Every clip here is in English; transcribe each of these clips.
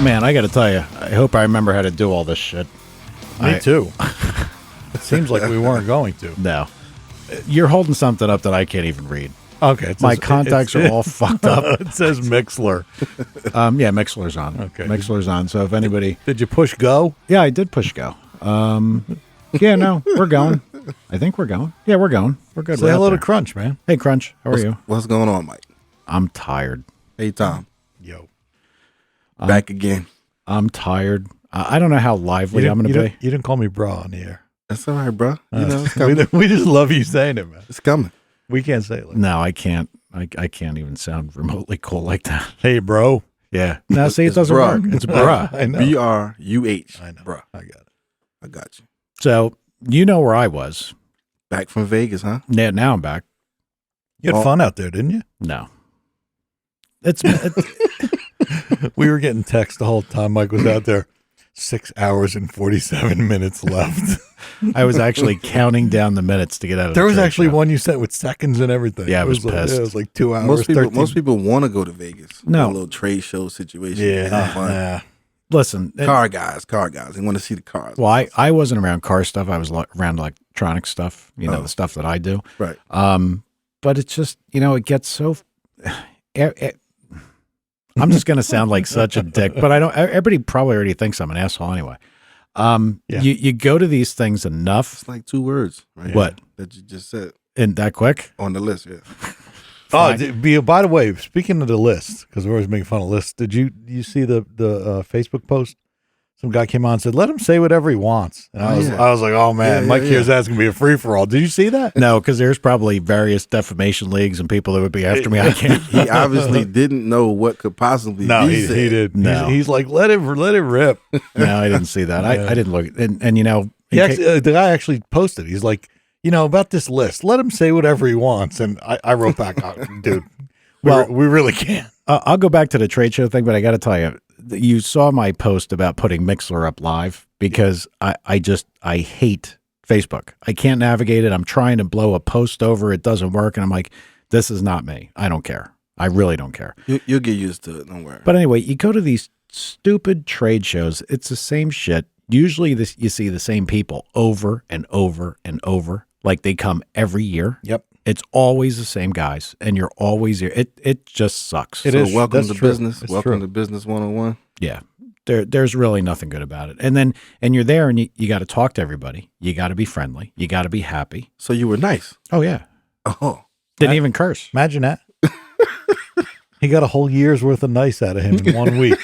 Man, I got to tell you, I hope I remember how to do all this shit. Me too. It seems like we weren't going to. No. You're holding something up that I can't even read. Okay. My contacts are all fucked up. It says Mixler. Yeah, Mixler's on. Okay. Mixler's on. So if anybody... Did you push go? Yeah, I did push go. Yeah, no, we're going. I think we're going. Yeah, we're going. We're good. Say hello to Crunch, man. Hey, Crunch. How are you? What's going on, Mike? I'm tired. Hey, Tom. Yo. Back again. I'm tired. I don't know how lively I'm going to be. You didn't call me bra on the air. That's all right, bro. You know, it's coming. We just love you saying it, man. It's coming. We can't say it like No, I can't. I can't even sound remotely cool like that. Hey, bro. Yeah. No, see, it It's doesn't bruh. work. It's bruh. I know. BRUH. I know. Bruh. I got it. I got you. So, you know where I was. Back from Vegas, huh? Yeah, now I'm back. You had fun out there, didn't you? No. It's We were getting text the whole time Mike was out there. 6 hours and 47 minutes left. I was actually counting down the minutes to get out of There the was trade actually show. one you sent with seconds and everything. Yeah, I was like, pissed. it was like 2 hours. Most people want to go to Vegas. No. A little trade show situation. Yeah. Have fun. Nah. Listen. Car guys. They want to see the cars. Well, I wasn't around car stuff. I was around electronic stuff, Oh. the stuff that I do. Right. But it's just, it gets so... I'm just going to sound like such a dick, but I don't... Everybody probably already thinks I'm an asshole anyway. You go to these things enough. It's like 2 words. Right? What? That you just said And that quick? on the list, yeah. Oh, by the way, speaking of the list, because we're always making fun of lists, did you see the Facebook post? Some guy came on and said, let him say whatever he wants. And I was like, oh, man, Mike hears that's going to be a free-for-all. Did you see that? No, because there's probably various defamation leagues and people that would be after me. I can't. He obviously didn't know what could possibly No, be he said. did. No. He's like, let it rip. No, I didn't see that. I didn't look. And The guy actually posted. He's like, about this list, let him say whatever he wants. And I wrote back, oh, dude, we really can't. I'll go back to the trade show thing, but I got to tell you, you saw my post about putting Mixler up live because I hate Facebook. I can't navigate it. I'm trying to blow a post over. It doesn't work. And I'm like, this is not me. I don't care. I really don't care. You'll get used to it. Don't worry. But anyway, you go to these stupid trade shows. It's the same shit. Usually you see the same people over and over and over. Like they come every year. Yep. It's always the same guys, and you're always here. It just sucks. Welcome to business. It's Welcome true. to Business 101. Yeah. There's really nothing good about it. And you're there and you got to talk to everybody. You got to be friendly. You got to be happy. So you were nice. Oh, yeah. Oh. Didn't even curse. Imagine that. He got a whole year's worth of nice out of him in 1 week.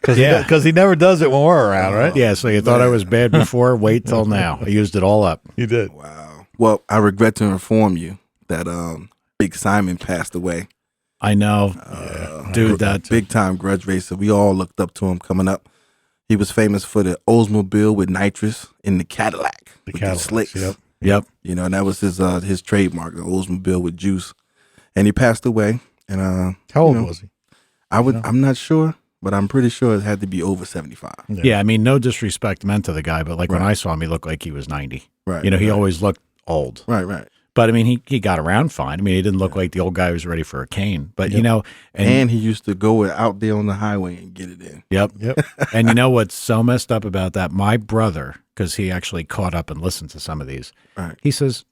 Because he never does it when we're around, right? Yeah, so you thought I was bad before? Wait till now. I used it all up. You did. Wow. Well, I regret to inform you that Big Simon passed away. I know. Dude, that big time grudge racer. We all looked up to him coming up. He was famous for the Oldsmobile with nitrous in the Cadillac. The with Cadillacs, slicks. Yep. And that was his trademark, the Oldsmobile with juice. And he passed away. And how old was he? I'm not sure, but I'm pretty sure it had to be over 75. Yeah, I mean, no disrespect meant to the guy, but when I saw him, he looked like he was 90. Right. He always looked old. Right. But I mean, he got around fine. I mean, he didn't look like the old guy who was ready for a cane. But and he used to go out there on the highway and get it in. Yep. And you know what's so messed up about that? My brother, because he actually caught up and listened to some of these. Right. He says,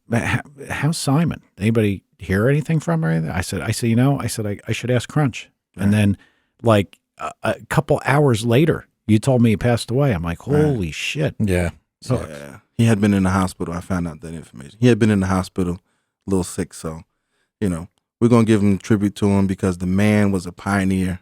"How's Simon? Anybody hear anything from her?" I said, I should ask Crunch. Right. And then, like a couple hours later, you told me he passed away. I'm like, holy shit. Yeah. Yeah. He had been in the hospital. I found out that information. He had been in the hospital, a little sick. So, we're going to give him tribute to him because the man was a pioneer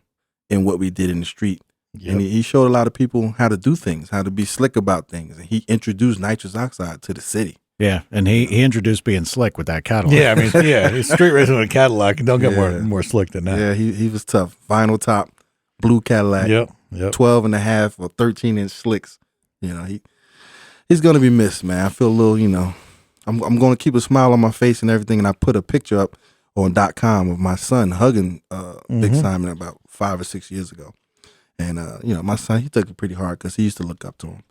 in what we did in the street. Yep. And he showed a lot of people how to do things, how to be slick about things. And he introduced nitrous oxide to the city. Yeah, and he introduced being slick with that Cadillac. Yeah, I mean, he's street racing with a Cadillac. And don't get more slick than that. Yeah, he was tough. Vinyl top, blue Cadillac. Yep. 12 and a half or 13-inch slicks. He's going to be missed, man. I feel a little, I'm going to keep a smile on my face and everything. And I put a picture up on .com of my son hugging Big Simon about 5 or 6 years ago. And, my son, he took it pretty hard because he used to look up to him.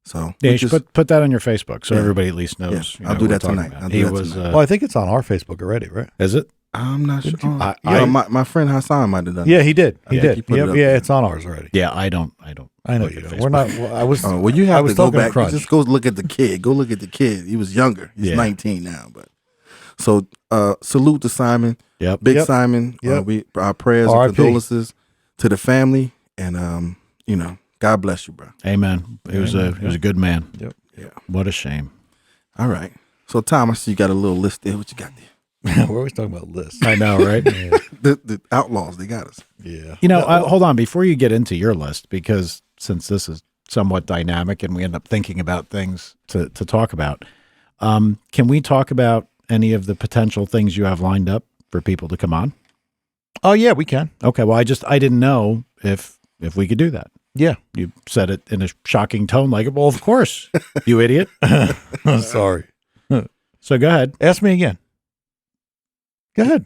So yeah, you should put that on your Facebook so everybody at least knows. Yeah, I'll do that tonight. He was. Well, I think it's on our Facebook already, right? Is it? I'm not sure. I- My friend Hassan might have done. Yeah, he did. He did. he put it Yeah, up yeah, there. it's on ours already. Yeah, I don't. I know look you at don't. We're not. Well, I was. Well, you have I was to go talking to back. Crunch. Just go look at the kid. Go look at the kid. He was younger. He's Yeah. 19 now. But so salute to Simon. Yep. Big Yep. Simon. Yep. Our prayers R.I.P. and condolences to the family, and God bless you, bro. Amen. He was a good man. Yep. Yeah. What a shame. All right. So Tom, I see you got a little list there. What you got there? We're always talking about lists. I know, right? Yeah. The outlaws, they got us. Yeah. Hold on before you get into your list, because since this is somewhat dynamic and we end up thinking about things to talk about, can we talk about any of the potential things you have lined up for people to come on? Oh yeah, we can. Okay. Well, I didn't know if we could do that. Yeah. You said it in a shocking tone, like, well, of course, you idiot. Sorry. So go ahead. Ask me again. Go ahead.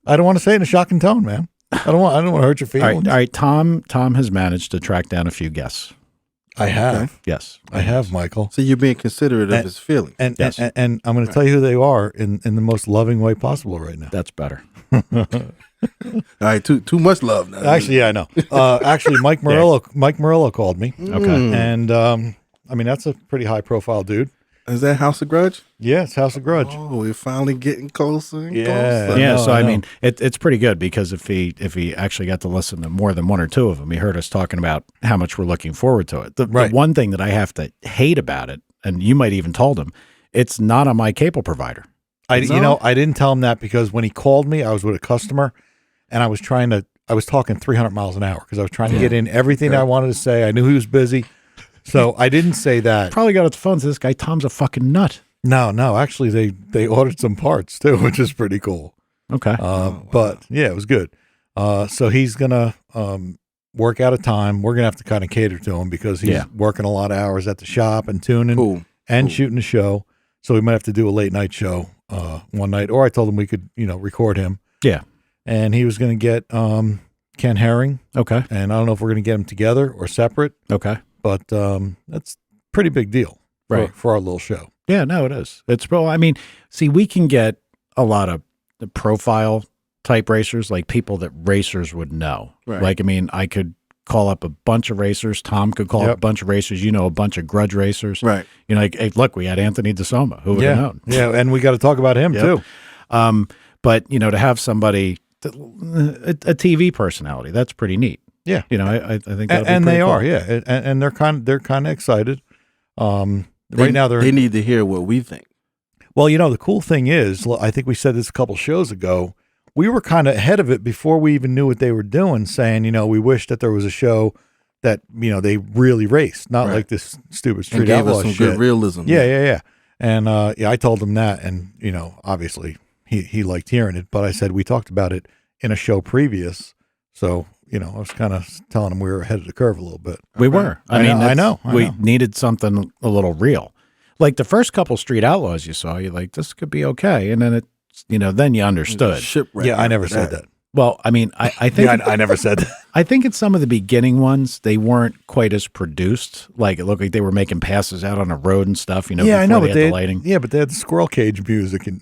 I don't want to say it in a shocking tone, man. I don't want to hurt your All feelings. right. Tom has managed to track down a few guests. I have. Okay. Yes, I have, Michael. So you're being considerate of his feelings. And Yes. and I'm going to tell you who they are in the most loving way possible right now. That's better. All right, too much love now. Actually, yeah, I know. Actually, Mike Murillo called me, Okay. and I mean that's a pretty high profile dude. Is that House of Grudge? Yeah, it's House of Grudge. Oh, we're finally getting closer and Yeah. closer. Yeah, know, so I I know. mean, it's pretty good because if he actually got to listen to more than one or two of them, he heard us talking about how much we're looking forward to it. The Right. one thing that I have to hate about it, and you might even told him, it's not on my cable provider. I didn't tell him that because when he called me, I was with a customer, and I was talking 300 miles an hour because I was trying to get in everything I wanted to say. I knew he was busy, so I didn't say that. Probably got off the phone. So this guy Tom's a fucking nut. No, actually, they ordered some parts too, which is pretty cool. Okay. But yeah, it was good. So he's gonna work out a time. We're gonna have to kind of cater to him because he's working a lot of hours at the shop and tuning and shooting a show. So we might have to do a late night show one night. Or I told him we could, record him. Yeah. And he was gonna get Ken Herring, Okay. and I don't know if we're gonna get them together or separate, Okay. but that's a pretty big deal for our little show. Yeah, no, it is. I mean, see, we can get a lot of the profile type racers, like people that racers would know. Right. Like, I mean, I could call up a bunch of racers. Tom could call up a bunch of racers. A bunch of grudge racers. Right. Like, hey, look, we had Anothony DiSomma. Who would have known? Yeah, and we got to talk about him too. But, to have somebody, a TV personality, that's pretty neat. Yeah. I think that'd be And pretty they cool. are, yeah, and they're kind of excited. Right now, they need to hear what we think. Well, the cool thing is, I think we said this a couple shows ago. We were kind of ahead of it before we even knew what they were doing, saying, we wish that there was a show that they really raced, not like this stupid street And gave outlaw us some shit. good realism. Yeah. And I told him that, and obviously he liked hearing it. But I said we talked about it in a show previous, so I was kind of telling him we were ahead of the curve a little bit. We were. I know. We needed something a little real. Like the first couple Street Outlaws you saw, you're like, this could be okay. And then then you understood. Shipwreck. Yeah, I never said that. Well, I mean, I think I never said that. I think in some of the beginning ones, they weren't quite as produced. Like it looked like they were making passes out on a road and stuff. Yeah, I know, but they had the lighting. Yeah, but they had the squirrel cage music and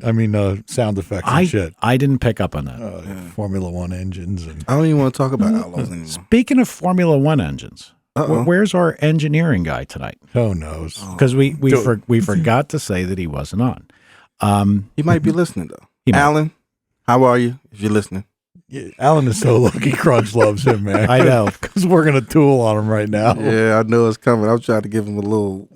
sound effects and shit. I didn't pick up on that. Formula One engines and I don't even want to talk about outlaws anymore. Speaking of Formula One engines, where's our engineering guy tonight? who knows? Because we forgot to say that he wasn't on. He might be listening though. He might. Alan, how are you? If you're listening, Yeah, Alan is so lucky. Crunch loves him, man. I know. because we're gonna tool on him right now. yeah, I know it's coming. I'm trying to give him a little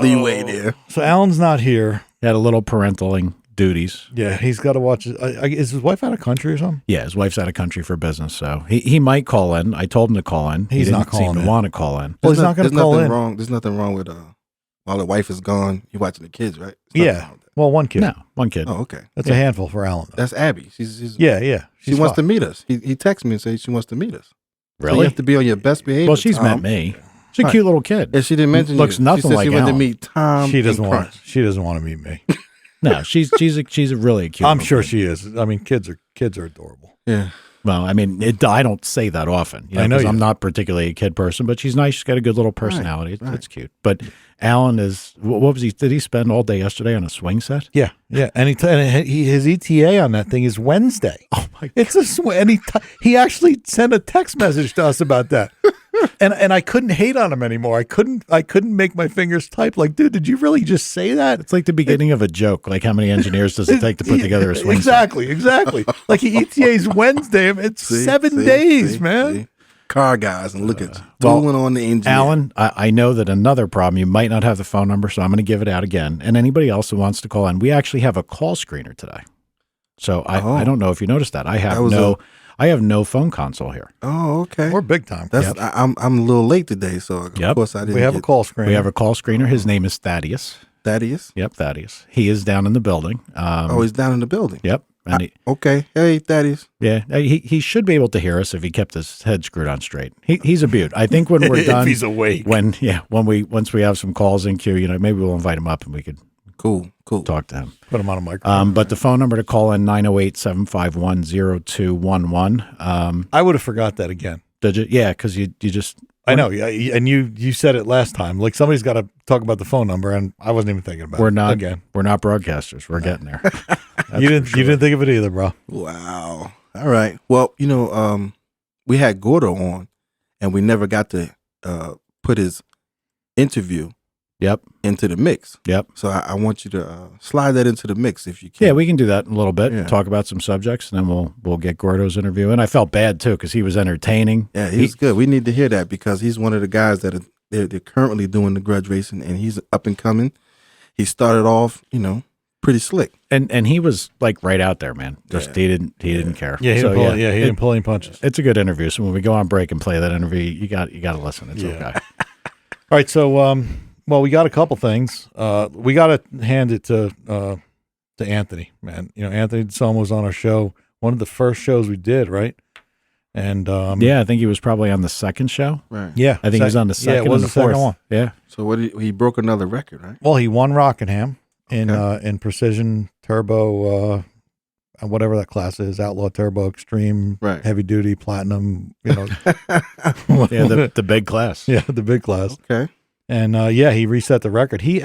leeway there. So Alan's not here. He had a little parentaling duties. Yeah, he's got to watch. Is his wife out of country or something? Yeah, his wife's out of country for business, so he might call in. I told him to call in. He's he not didn't seem calling to in. want to call in. Well, he's not going to call in. There's nothing wrong with while the wife is gone, you're watching the kids, right? There's nothing Yeah. wrong with that. Well, one kid. No, one kid. Oh, okay. That's a handful for Alan. Though. That's Abby. She's Yeah. She wants to meet us. He texted me and said she wants to meet us. So Really? you have to be on your best behavior. Well, she's Tom. met me. She's a Right. cute little kid. Yeah, she didn't mention Looks you. nothing she said like she wanted to Alan. meet Tom. She doesn't and want. Crunch. She doesn't want to meet me. No, she's a really cute. I'm little sure kid. she is. I mean, kids are adorable. Yeah. Well, I mean, I don't say that often. You know, I know 'cause you I'm don't. not particularly a kid person, but she's nice. She's got a good little personality. Right. It's cute. But Alan is, what was he? Did he spend all day yesterday on a swing set? Yeah, and his ETA on that thing is Wednesday. Oh my God. It's a swing, and he actually sent a text message to us about that. And I couldn't hate on him anymore. I couldn't make my fingers type. Like, dude, did you really just say that? It's like the beginning of a joke. Like, how many engineers does it take to put together a swing set? Exactly. Like, he ETA's Wednesday. It's 7 days, man. See? Car guys, and look at you. well, Tooling on the engineer. Alan, I know that another problem, you might not have the phone number, so I'm going to give it out again. And anybody else who wants to call in, we actually have a call screener today. So I don't know if you noticed that. I have no phone console here. Oh, okay. We're big time. I'm a little late today, so of course I didn't. We have a call screen. We have a call screener. His name is Thaddeus. Thaddeus. Yep, Thaddeus. He is down in the building. He's down in the building. Yep. And Okay. Hey, Thaddeus. he should be able to hear us if he kept his head screwed on straight. He's a beaut. I think when we're done, if he's awake. Once we have some calls in queue, maybe we'll invite him up and we could Cool. talk to him. Put him on a microphone. But the phone number to call in 908-751-0211. I would have forgot that again. Did you? Yeah, because you just. I know, and you said it last time. Like, somebody's got to talk about the phone number, and I wasn't even thinking about it. We're not broadcasters. We're getting there. You didn't think of it either, bro. Wow. All right. Well, we had Gordo on, and we never got to put his interview Yep. into the mix. Yep. So I want you to slide that into the mix if you can. Yeah, we can do that in a little bit. Yeah. Talk about some subjects, and then we'll get Gordo's interview. And I felt bad too because he was entertaining. Yeah, he was good. We need to hear that because he's one of the guys that they're currently doing the grudge racing, and he's up and coming. He started off, pretty slick, and he was like right out there, man. Just Yeah. he didn't care. Yeah, he didn't pull any punches. It's a good interview. So when we go on break and play that interview, you got to listen. It's okay. All right, so well, we got a couple things. We got to hand it to Anthony, man. Anothony DiSomma was on our show, one of the first shows we did, right? And Yeah, I think he was probably on the second show. right? yeah, I think he was on the second. Yeah, it was and the the fourth second one. Yeah. So he broke another record, right? Well, he won Rockingham in precision turbo, whatever that class is, outlaw turbo, extreme, Right. heavy duty, platinum. Yeah, the big class. Yeah, the big class. Okay. And he reset the record. He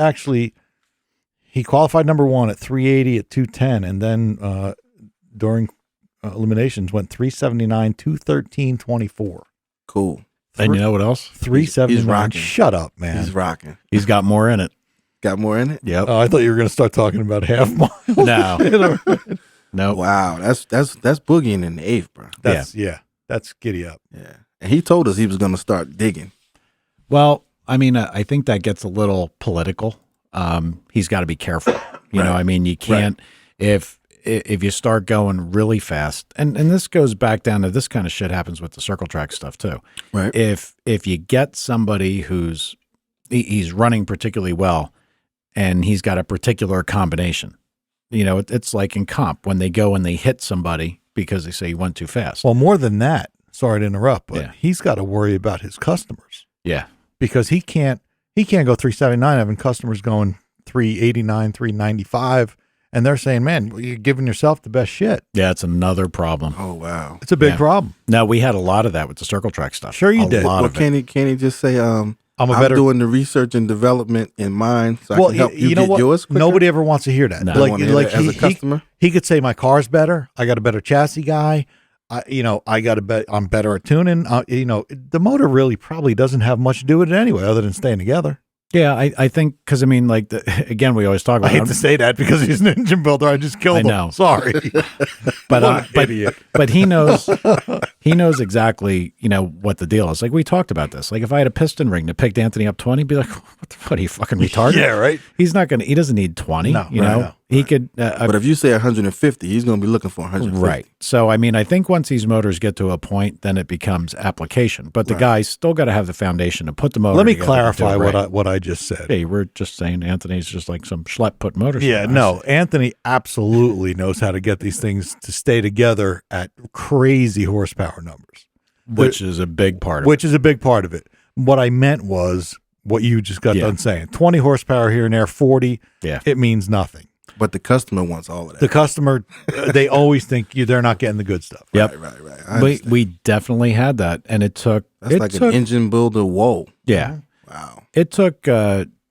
qualified number one at 380 at 210, and then during eliminations went 379, 213, 24. Cool. And you know what else? 379. He's rocking. Shut up, man. He's rocking. He's got more in it. Got more in it? Yep. I thought you were going to start talking about half mile. No. No. Wow. That's boogieing in the eighth, bro. That's giddy up. Yeah. And he told us he was going to start digging. Well, I mean, I think that gets a little political. He's got to be careful. You know, I mean, you can't if you start going really fast, and this goes back down to this kind of shit happens with the circle track stuff too. Right. If you get somebody he's running particularly well, and he's got a particular combination, it's like in comp when they go and they hit somebody because they say he went too fast. Well, more than that, sorry to interrupt, but Yeah. he's got to worry about his customers Yeah. because he can't go 379 having customers going 389, 395, and they're saying, man, you're giving yourself the best shit. Yeah, it's another problem. Oh, wow. It's a big Yeah. problem. No, we had a lot of that with the circle track stuff. Sure you A did. lot Well, of it. can he just say, I'm better doing the research and development in mind so I can help you know get what? yours quicker? Nobody ever wants to hear that. No. Don't wanna hear that as a customer? He could say my car's better. I got a better chassis guy. I'm better at tuning. The motor really probably doesn't have much to do with it anyway, other than staying together. Yeah, I think because I mean, like again, we always talk I about. hate to say that because he's an engine builder. I just killed I him. know. Sorry, but What an idiot. but he knows exactly what the deal is. Like we talked about this. Like if I had a piston ring that picked Anthony up 20, be like, what are you fucking retarded? Yeah, right. He's not gonna. He doesn't need 20. No, you right, know, no, he could. But if you say 150, he's going to be looking for 150. Right. So, I mean, I think once these motors get to a point, then it becomes application. But the guy's still got to have the foundation to put the motor Let me together and do clarify it right. what I just said. Hey, we're just saying Anthony's just like some schlep put motors. Yeah, somewhere. no, Anthony absolutely knows how to get these things to stay together at crazy horsepower numbers, Which is a big part of which is a big part of it. What I meant was what you just got Yeah. done saying. 20 horsepower here and there, 40, Yeah. it means nothing. But the customer wants all of that. The customer, they always think they're not getting the good stuff. Yep. Right. We definitely had that, and it took. That's an engine builder. Whoa. Yeah. Wow. It took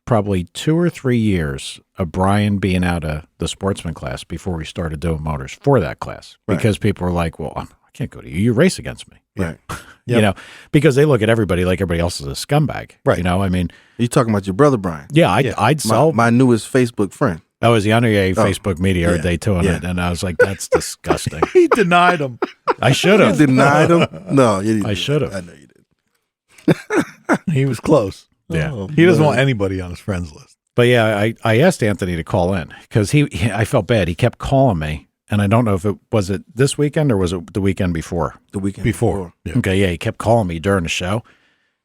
probably 2 or 3 years of Brian being out of the sportsman class before we started doing motors for that class, because people were like, "Well, I can't go to you. You race against me." Right. You know, because they look at everybody like everybody else is a scumbag. Right. You know, I mean, You talking about your brother Brian? yeah, I'd sell. My newest Facebook friend. I was the honorary Facebook media day too, and I was like, "That's disgusting." He denied him. I should have. You denied him? No, you didn't. I should have. I know you did. He was close. Yeah. Oh, He doesn't man. want anybody on his friends list. But yeah, I asked Anthony to call in because I felt bad. He kept calling me, and I don't know if it was this weekend or was it the weekend before. The weekend Before. Yeah. Okay, yeah, he kept calling me during the show,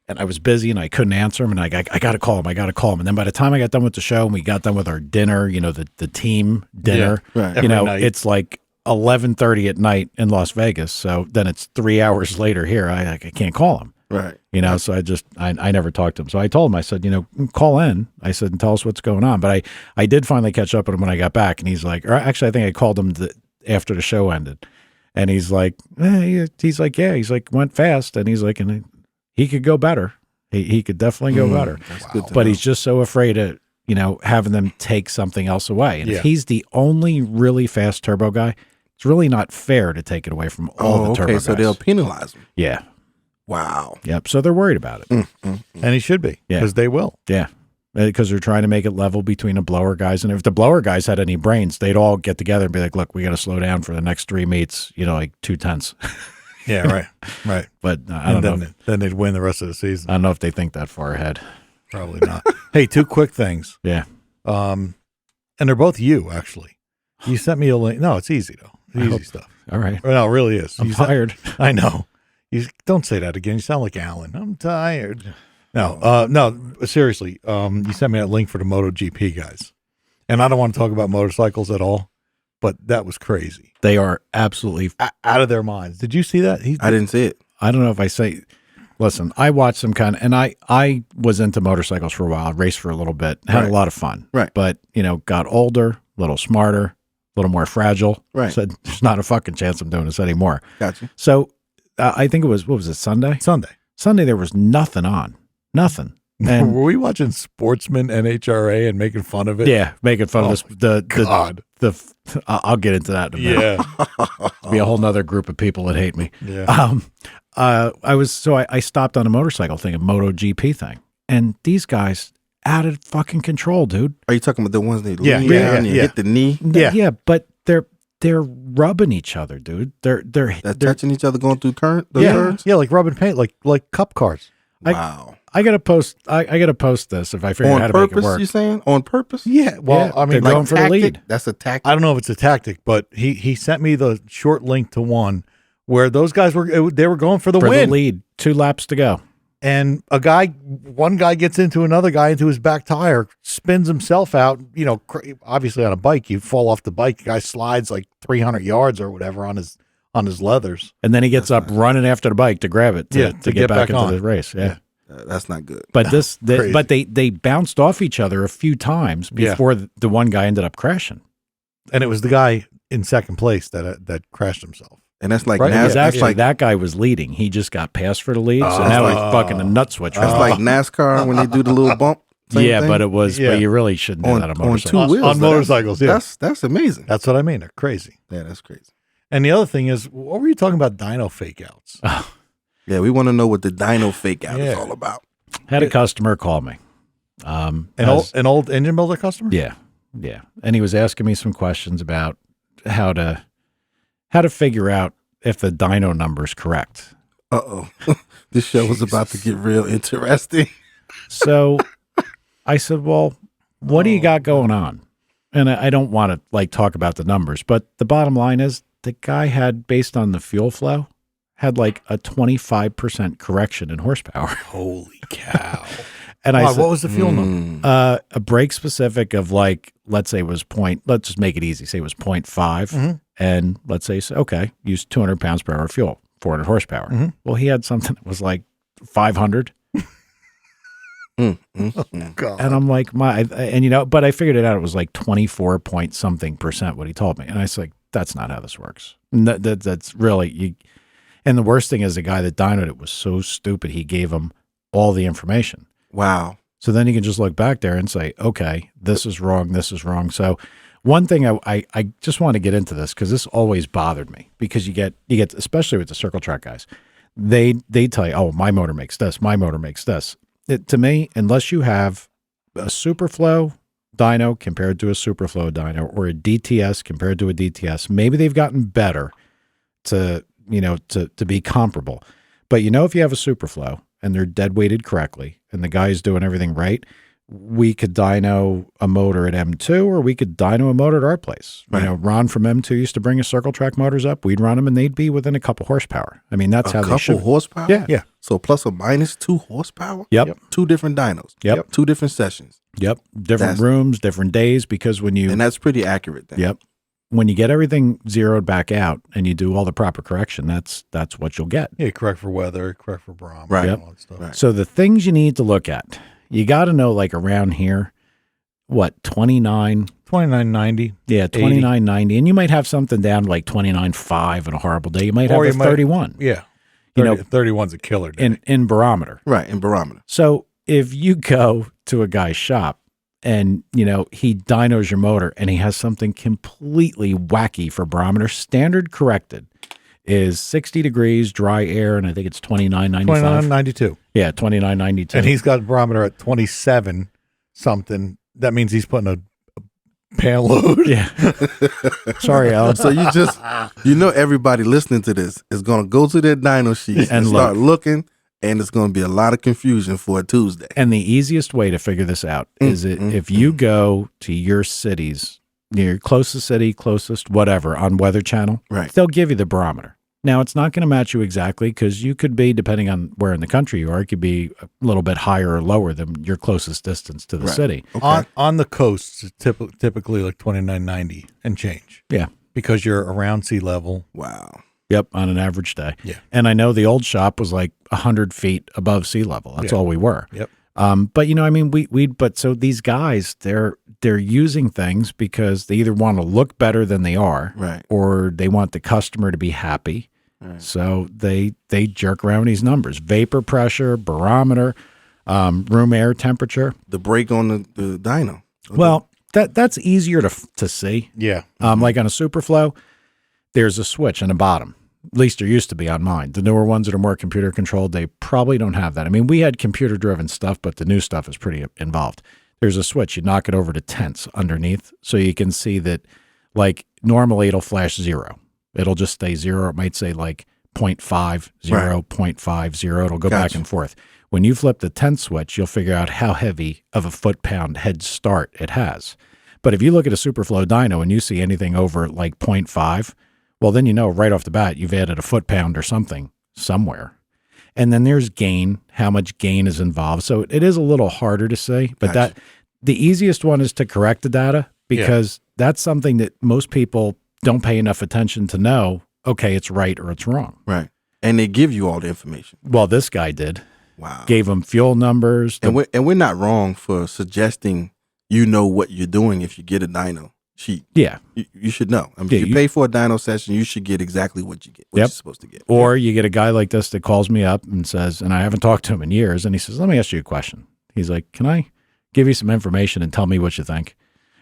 and I was busy and I couldn't answer him. And I got to call him. I got to call him. And then by the time I got done with the show and we got done with our dinner, you know, the team dinner, Yeah, right. you know, Every night. it's like 11:30 at night in Las Vegas. So then it's 3 hours later here. I can't call him. Right. You know, so I never talked to him. So I told him, I said, you know, call in. I said, and tell us what's going on. But I did finally catch up with him when I got back. And he's like, or actually, I think I called him after the show ended. And he's like, he's like, went fast. And he's like, and he could go better. He could definitely go better. That's good to But know. he's just so afraid of, you know, having them take something else away. And if he's the only really fast turbo guy, it's really not fair to take it away from all the turbo guys. So they'll penalize him. Yeah. Wow. Yep. So they're worried about it. And he should be, Yeah. because they will. Yeah. Because they're trying to make it level between the blower guys. And if the blower guys had any brains, they'd all get together and be like, look, we got to slow down for the next 3 meets, you know, like 2/10. Yeah, right. Right. But I don't know. Then they'd win the rest of the season. I don't know if they think that far ahead. Probably not. Hey, 2 quick things. Yeah. And they're both you, actually. You sent me a link. No, it's easy, though. It's easy stuff. All right. No, it really is. I'm tired. I know. You don't say that again. You sound like Alan. I'm tired. No, seriously. You sent me that link for the MotoGP guys, and I don't want to talk about motorcycles at all, but that was crazy. They are absolutely. Out of their minds. Did you see that? I didn't see it. I don't know if I say. Listen, I watched some kind of, and I was into motorcycles for a while. Raced for a little bit. Had a lot of fun. Right. But you know, got older, a little smarter, a little more fragile. Right. Said there's not a fucking chance I'm doing this anymore. Gotcha. So I think it was, what was it, Sunday? Sunday there was nothing on. Nothing. And were we watching Sportsman NHRA and making fun of it? yeah, making fun of this. God. I'll get into that in a minute. Yeah. It'll be a whole nother group of people that hate me. Yeah. I stopped on a motorcycle thing, a MotoGP thing, and these guys out of fucking control, dude. Are you talking about the ones that Yeah, lean yeah, down and yeah. hit the knee? Yeah. Yeah, but they're rubbing each other, dude. They're Touching each other, going through current? The Yeah. curves? Yeah, like rubbing paint, like cup cars. Wow. I gotta post. I gotta post this if I figure out On how to make it purpose, work. you saying? On purpose? Yeah. Well, Yeah, I mean, they're going for the tactic? lead. That's a tactic. I don't know if it's a tactic, but he sent me the short link to one where those guys were going for the For win. the lead, 2 laps to go. And one guy gets into another guy into his back tire, spins himself out. You know, obviously on a bike, you fall off the bike. The guy slides like 300 yards or whatever on his leathers. And then he gets up running after the bike to grab it to get back into on. the race. Yeah. That's not good. But Crazy. they bounced off each other a few times before the one guy ended up crashing. And it was the guy in second place that crashed himself. And that's like Right. Because that's actually, like that guy was leading. He just got passed for the lead, so now he's fucking a nut switch. that's like NASCAR when they do the little bump. Same yeah, thing. but it was. Yeah. But you really shouldn't do on, that on on motorcycles. 2 wheels. On motorcycles, yeah. That's amazing. That's what I mean. They're crazy. Yeah, that's crazy. And the other thing is, what were you talking about? Dyno fake outs. Yeah, we want to know what the dyno fake out is Yeah. all about. Had a customer call me. An old engine builder customer. Yeah, and he was asking me some questions about how to figure out if the dyno number's correct. Uh-oh. This show was about to get real interesting. So I said, well, what do you got going on? And I don't want to like talk about the numbers, but the bottom line is the guy had, based on the fuel flow, had like a 25% correction in horsepower. Holy cow! And I said, what was the fuel number? a brake specific of like, let's say it was let's just make it easy. Say it was 0.5. And let's say, okay, use 200 pounds per hour fuel, 400 horsepower. Well, he had something that was like 500. God. And I'm like, but I figured it out. It was like 24 point something % what he told me. And I was like, that's not how this works. That's really, and the worst thing is the guy that dynoed it was so stupid. He gave him all the information. Wow. So then you can just look back there and say, okay, this is wrong. This is wrong. So one thing I just want to get into this because this always bothered me because you get, especially with the circle track guys, they tell you, oh, my motor makes this. My motor makes this. To me, unless you have a Superflow dyno compared to a Superflow dyno or a DTS compared to a DTS, maybe they've gotten better to be comparable. But if you have a Superflow and they're dead weighted correctly and the guy's doing everything right, we could dyno a motor at M2 or we could dyno a motor at our place. Right. Ron from M2 used to bring his circle track motors up. We'd run them and they'd be within a couple horsepower. I mean, that's how they should. A couple horsepower? Yeah. So plus or minus 2 horsepower? Yep. 2 different dynos. Yep. 2 different sessions. Yep. Different rooms, different days, because And that's pretty accurate then. Yep. When you get everything zeroed back out and you do all the proper correction, that's what you'll get. Yeah, correct for weather, correct for barometer, Right. all that stuff. Right. So the things you need to look at, you got to know, like around here, what, 29? 29.90. Yeah, 29.90. And you might have something down like 29.5 on a horrible day. You might have a 31. Yeah. 31's a killer day. In barometer. Right, in barometer. So if you go to a guy's shop and, he dynos your motor and he has something completely wacky for barometer, standard corrected is 60 degrees, dry air, and I think it's 29.95. 29.92. Yeah, 29.92. And he's got barometer at 27 something. That means he's putting a pan load. Yeah. Sorry, Alan. So everybody listening to this is going to go to their dyno sheets and start looking, and it's going to be a lot of confusion for a Tuesday. And the easiest way to figure this out is if you go to your cities, your closest city, closest whatever, on Weather Channel, right, they'll give you the barometer. Now, it's not going to match you exactly because you could be, depending on where in the country you are, it could be a little bit higher or lower than your closest distance to the city. Okay. On the coast, it's typically like 29.90 and change. Yeah. Because you're around sea level. Wow. Yep, on an average day. Yeah. And I know the old shop was like 100 feet above sea level. That's all we were. Yep. But so these guys, they're using things because they either want to look better than they are, right, or they want the customer to be happy. Right. So they jerk around these numbers: vapor pressure, barometer, room air temperature, the brake on the dyno. Okay. Well, that's easier to see. Yeah. Like on a Superflow, there's a switch on the bottom. At least there used to be on mine. The newer ones that are more computer controlled, they probably don't have that. I mean, we had computer driven stuff, but the new stuff is pretty involved. There's a switch. You knock it over to tenths underneath, so you can see that, like, normally it'll flash 0. It'll just stay 0. It might say like 0.50, right, 0.50. It'll go back and forth. When you flip the tenth switch, you'll figure out how heavy of a foot-pound head start it has. But if you look at a Superflow dyno and you see anything over like 0.5, well, then you know right off the bat you've added a foot-pound or something somewhere. And then there's gain, how much gain is involved. So it is a little harder to say, but Gotcha. the easiest one is to correct the data because that's something that most people don't pay enough attention to know, okay, it's right or it's wrong. Right. And they give you all the information. Well, this guy did. Wow. Gave them fuel numbers. And we're not wrong for suggesting what you're doing if you get a dyno sheet. Yeah. You should know. I mean, if you pay for a dyno session, you should get exactly what you get, what you're supposed to get. Or you get a guy like this that calls me up and says, and I haven't talked to him in years, and he says, let me ask you a question. He's like, can I give you some information and tell me what you think?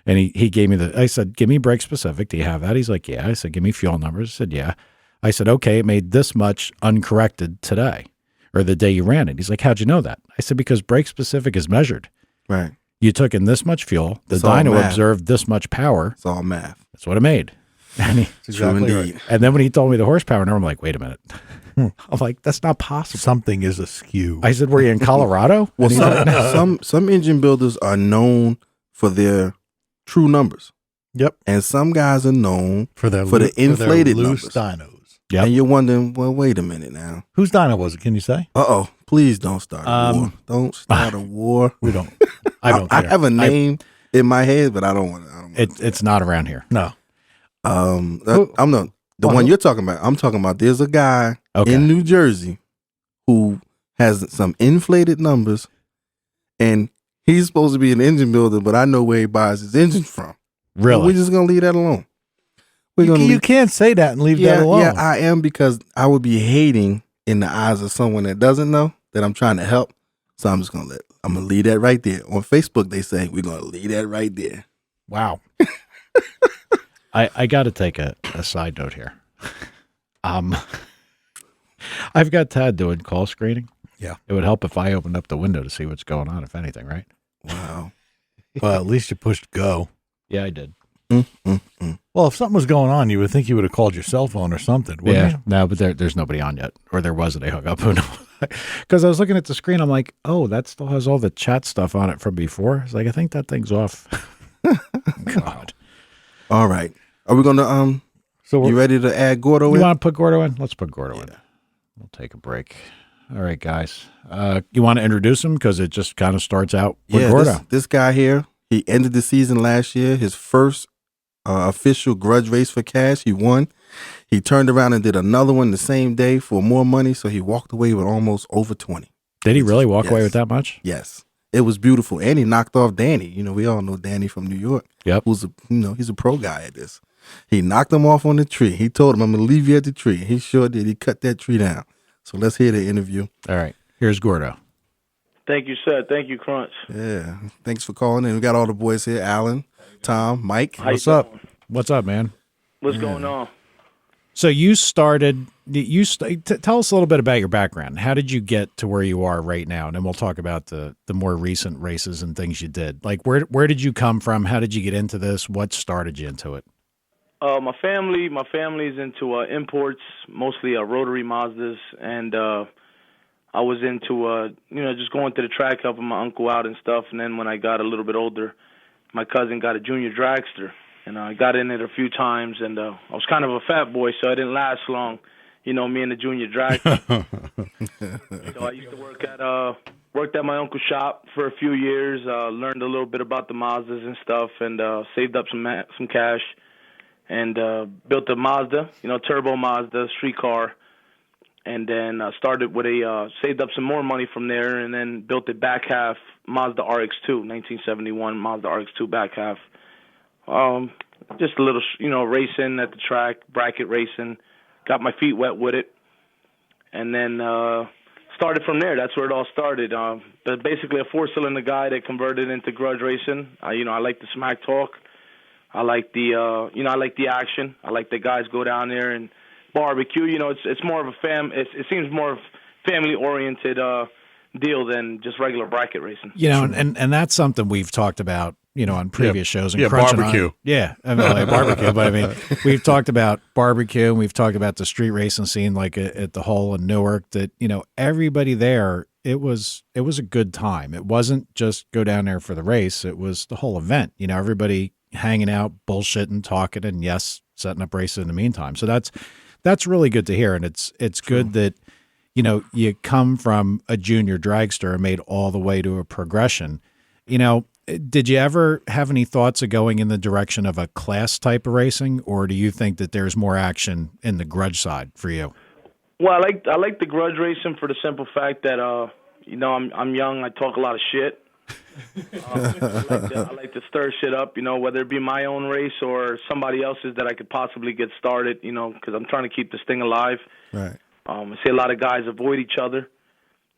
And he gave me I said, give me brake specific. Do you have that? He's like, yeah. I said, give me fuel numbers. I said, yeah. I said, okay, it made this much uncorrected today or the day you ran it. He's like, how'd you know that? I said, because brake specific is measured. Right. You took in this much fuel. The dyno observed this much power. It's all math. That's what it made. And True indeed. Right. And then when he told me the horsepower number, I'm like, wait a minute. I'm like, that's not possible. Something is askew. I said, were you in Colorado? Well, some engine builders are known for their true numbers. Yep. And some guys are known for the inflated loose numbers. dynos. Yep. And you're wondering, well, wait a minute now. Whose dyno was it? Can you say? Uh-oh. Please don't start a war. Don't start a war. We don't. I don't care. I have a name in my head, but I don't want to. It's not around here. No. I'm not the one you're talking about. I'm talking about there's a guy in New Jersey who has some inflated numbers, and he's supposed to be an engine builder, but I know where he buys his engines from. Really? So we're just gonna leave that alone. You can't say that and leave that alone. Yeah, I am, because I would be hating in the eyes of someone that doesn't know that I'm trying to help. So I'm just gonna leave that right there. On Facebook, they say we're gonna leave that right there. Wow. I got to take a side note here. I've got Tad doing call screening. Yeah. It would help if I opened up the window to see what's going on, if anything, right? Wow. Well, at least you pushed go. Yeah, I did. Well, if something was going on, you would think you would have called your cell phone or something, wouldn't you? No, but there's nobody on yet. Or there was, and they hung up. Who knows? Because I was looking at the screen, I'm like, oh, that still has all the chat stuff on it from before. It's like, I think that thing's off. God. All right. Are we gonna So you ready to add Gordo You in? want to put Gordo in? Let's put Gordo in. We'll take a break. All right, guys. You want to introduce him? Because it just kind of starts out with Gordo. This guy here, he ended the season last year. His first official grudge race for cash. He won. He turned around and did another one the same day for more money. So he walked away with almost over 20. Did he really walk away with that much? Yes. It was beautiful. And he knocked off Danny. You know, we all know Danny from New York. Yep. Who's he's a pro guy at this. He knocked him off on the tree. He told him, I'm going to leave you at the tree. He sure did. He cut that tree down. So let's hear the interview. All right. Here's Gordo. Thank you, sir. Thank you, Crunch. Yeah. Thanks for calling in. We got all the boys here. Alan, Tom, Mike. How What's you up? doing? What's up, man? What's going on? So you started, tell us a little bit about your background. How did you get to where you are right now? And then we'll talk about the more recent races and things you did. Like, where did you come from? How did you get into this? What started you into it? My family's into imports, mostly rotary Mazdas, and I was into just going to the track, helping my uncle out and stuff. And then when I got a little bit older, my cousin got a junior dragster, and I got in it a few times. And I was kind of a fat boy, so I didn't last long. You know, me and the junior dragster. So I used to worked at my uncle's shop for a few years. Learned a little bit about the Mazdas and stuff, and saved up some cash. And built a Mazda, turbo Mazda, street car, and then started with saved up some more money from there, and then built a back half Mazda RX-2, 1971 Mazda RX-2 back half. Just a little, racing at the track, bracket racing, got my feet wet with it, and then started from there. That's where it all started. But basically a four-cylinder guy that converted into grudge racing. I like the smack talk. I like the action. I like the guys go down there and barbecue. It's more of a it seems more of family oriented deal than just regular bracket racing. And that's something we've talked about, on previous shows. And barbecue. Barbecue. But I mean, we've talked about barbecue, and we've talked about the street racing scene, like at the Hole in Newark. That everybody there. It was a good time. It wasn't just go down there for the race. It was the whole event. Everybody hanging out, bullshitting, talking, and yes, setting up races in the meantime. So that's really good to hear. And it's good that, you come from a junior dragster and made all the way to a progression. Did you ever have any thoughts of going in the direction of a class type of racing, or do you think that there's more action in the grudge side for you? Well, I like the grudge racing for the simple fact that, I'm young, I talk a lot of shit. I like to stir shit up, whether it be my own race or somebody else's that I could possibly get started, because I'm trying to keep this thing alive. Right. I see a lot of guys avoid each other,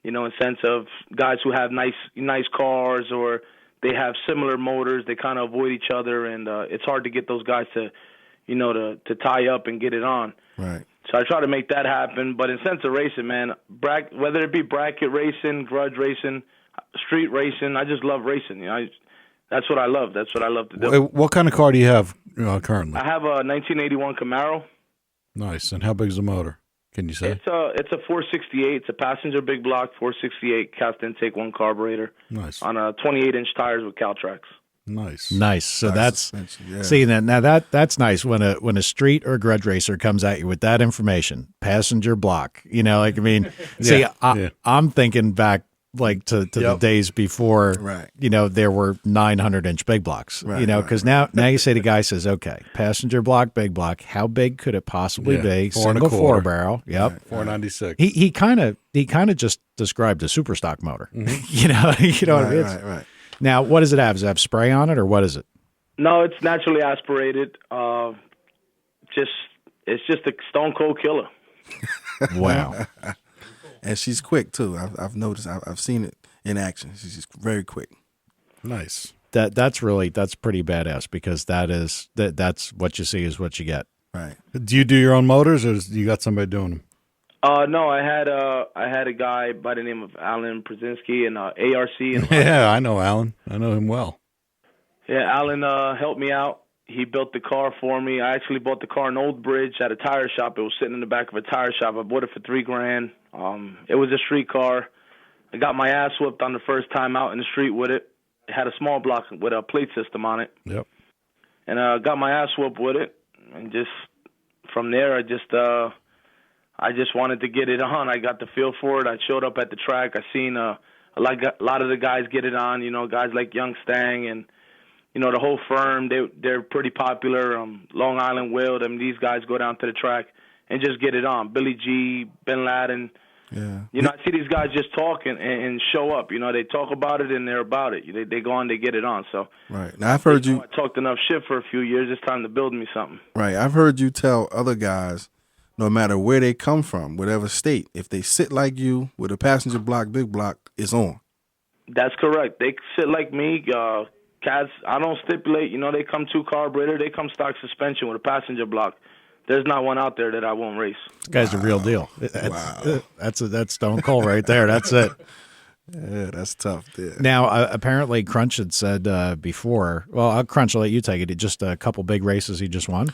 in sense of guys who have nice cars or they have similar motors. They kind of avoid each other, and it's hard to get those guys to tie up and get it on. Right. So I try to make that happen. But in sense of racing, man, whether it be bracket racing, grudge racing, street racing, I just love racing. That's what I love. That's what I love to do. What kind of car do you have currently? I have a 1981 Camaro. Nice. And how big is the motor? Can you say? It's a 468. It's a passenger big block 468 cast intake, one carburetor. Nice. On 28-inch tires with Caltrax. Nice. So that's see that's nice when a street or grudge racer comes at you with that information. Passenger block. I'm thinking back like to the days before, Right. there were 900-inch big blocks, Right, because now you say the guy says, okay, passenger block, big block, how big could it possibly be? 4 Single 1/4. 4-barrel. Yep. Right, 496. He kind of just described a super stock motor. you know what I mean? Right. Now, what does it have? Does it have spray on it, or what is it? No, it's naturally aspirated. It's just a stone cold killer. Wow. And she's quick too. I've noticed. I've seen it in action. She's just very quick. Nice. That's pretty badass, because that's what you see is what you get. Right. Do you do your own motors, or you got somebody doing them? No, I had a guy by the name of Alan Brzezinski and ARC. And Yeah, I know Alan. I know him well. Yeah, Alan helped me out. He built the car for me. I actually bought the car in Old Bridge at a tire shop. It was sitting in the back of a tire shop. I bought it for $3,000. It was a street car. I got my ass whipped on the first time out in the street with it. It had a small block with a plate system on it. Yep. And got my ass whipped with it. And just from there, I just wanted to get it on. I got the feel for it. I showed up at the track. I seen a lot of the guys get it on. Guys like Young Stang and the whole firm. They're pretty popular. Long Island Will. These guys go down to the track and just get it on. Billy G, Bin Laden. Yeah. I see these guys just talk and show up. They talk about it and they're about it. They go on, they get it on. So Right. Now I've heard you. I talked enough shit for a few years. It's time to build me something. Right. I've heard you tell other guys, no matter where they come from, whatever state, if they sit like you with a passenger block, big block, it's on. That's correct. They sit like me. Cats, I don't stipulate. They come 2 carburetor. They come stock suspension with a passenger block. There's not one out there that I won't race. This guy's the real deal. That's stone cold right there. That's it. Yeah, that's tough. Yeah. Now, apparently, Crunch had said before. Well, Crunch, I'll let you take it. Just a couple big races he just won.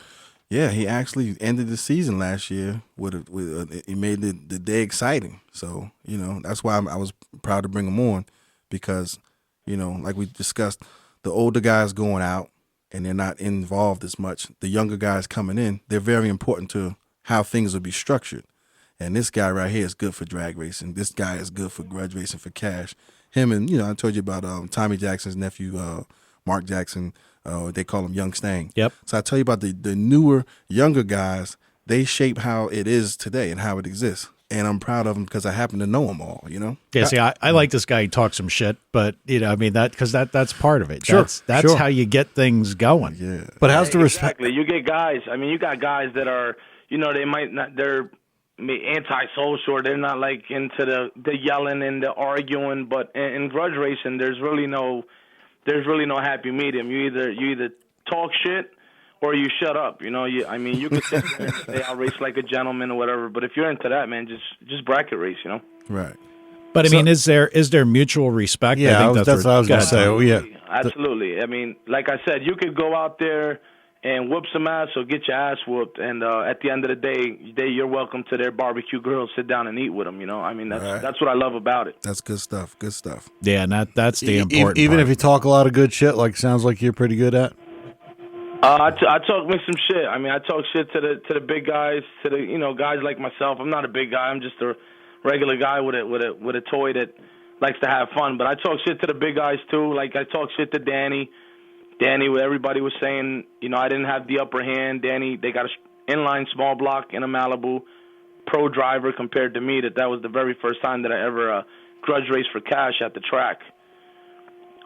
Yeah, he actually ended the season last year he made the day exciting. So that's why I was proud to bring him on, because like we discussed, the older guys going out and they're not involved as much. The younger guys coming in, they're very important to how things will be structured. And this guy right here is good for drag racing. This guy is good for grudge racing, for cash. Him and, I told you about Tommy Jackson's nephew, Mark Jackson. They call him Young Stang. Yep. So I tell you about the newer, younger guys. They shape how it is today and how it exists. And I'm proud of them because I happen to know them all, Yeah, see, I like this guy. He talks some shit, but, that's part of it. Sure, That's how you get things going. Yeah. But how's the respect? Exactly. You get guys. You got guys that are, they might not, they're anti-social, or they're not like into the yelling and the arguing, but in grudge racing, there's really no happy medium. You either talk shit or you shut up. You can sit there and say I'll race like a gentleman or whatever, but if you're into that, man, just bracket race, Right. But is there mutual respect? Yeah, I think that's what I was going to say. Oh, yeah. Absolutely. Like I said, you could go out there and whoop some ass or get your ass whooped, and at the end of the day, you're welcome to their barbecue grill, sit down and eat with them. That's what I love about it. That's good stuff. Good stuff. Yeah, and that's the important Even part. if you talk a lot of good shit, like sounds like you're pretty good at. I talk me some shit. I talk shit to the big guys, to the guys like myself. I'm not a big guy. I'm just a regular guy with a toy that likes to have fun. But I talk shit to the big guys too. Like I talk shit to Danny. Where everybody was saying, I didn't have the upper hand. Danny, they got an inline small block in a Malibu, pro driver compared to me. That was the very first time that I ever grudge raced for cash at the track.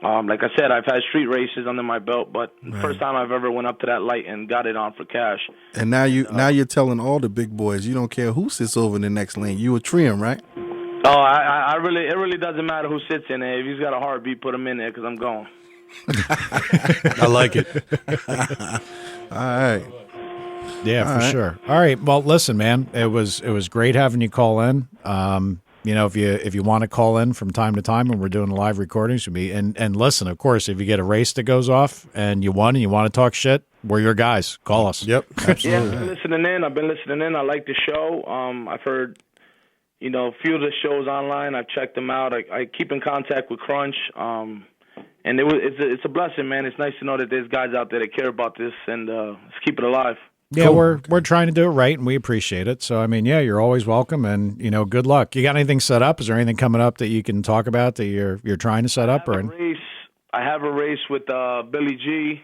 Like I said, I've had street races under my belt, but the first time I've ever went up to that light and got it on for cash. And now you're telling all the big boys you don't care who sits over in the next lane. You a trim, right? Oh, it really doesn't matter who sits in there. If he's got a heartbeat, put him in there because I'm going. I like it. All right. Yeah, for sure. All right. Well, listen, man, it was great having you call in. If you want to call in from time to time when we're doing live recordings with me, and listen, of course, if you get a race that goes off and you won and you want to talk shit, we're your guys. Call us. Yep. Absolutely. Yeah, I've been listening in. I like the show. I've heard, a few of the shows online. I've checked them out. I keep in contact with Crunch. And it's a blessing, man. It's nice to know that there's guys out there that care about this, and let's keep it alive. Yeah, Cool. we're trying to do it right, and we appreciate it. So, I mean, yeah, you're always welcome, and good luck. You got anything set up? Is there anything coming up that you can talk about that you're trying to set up? I have a race with Billy G.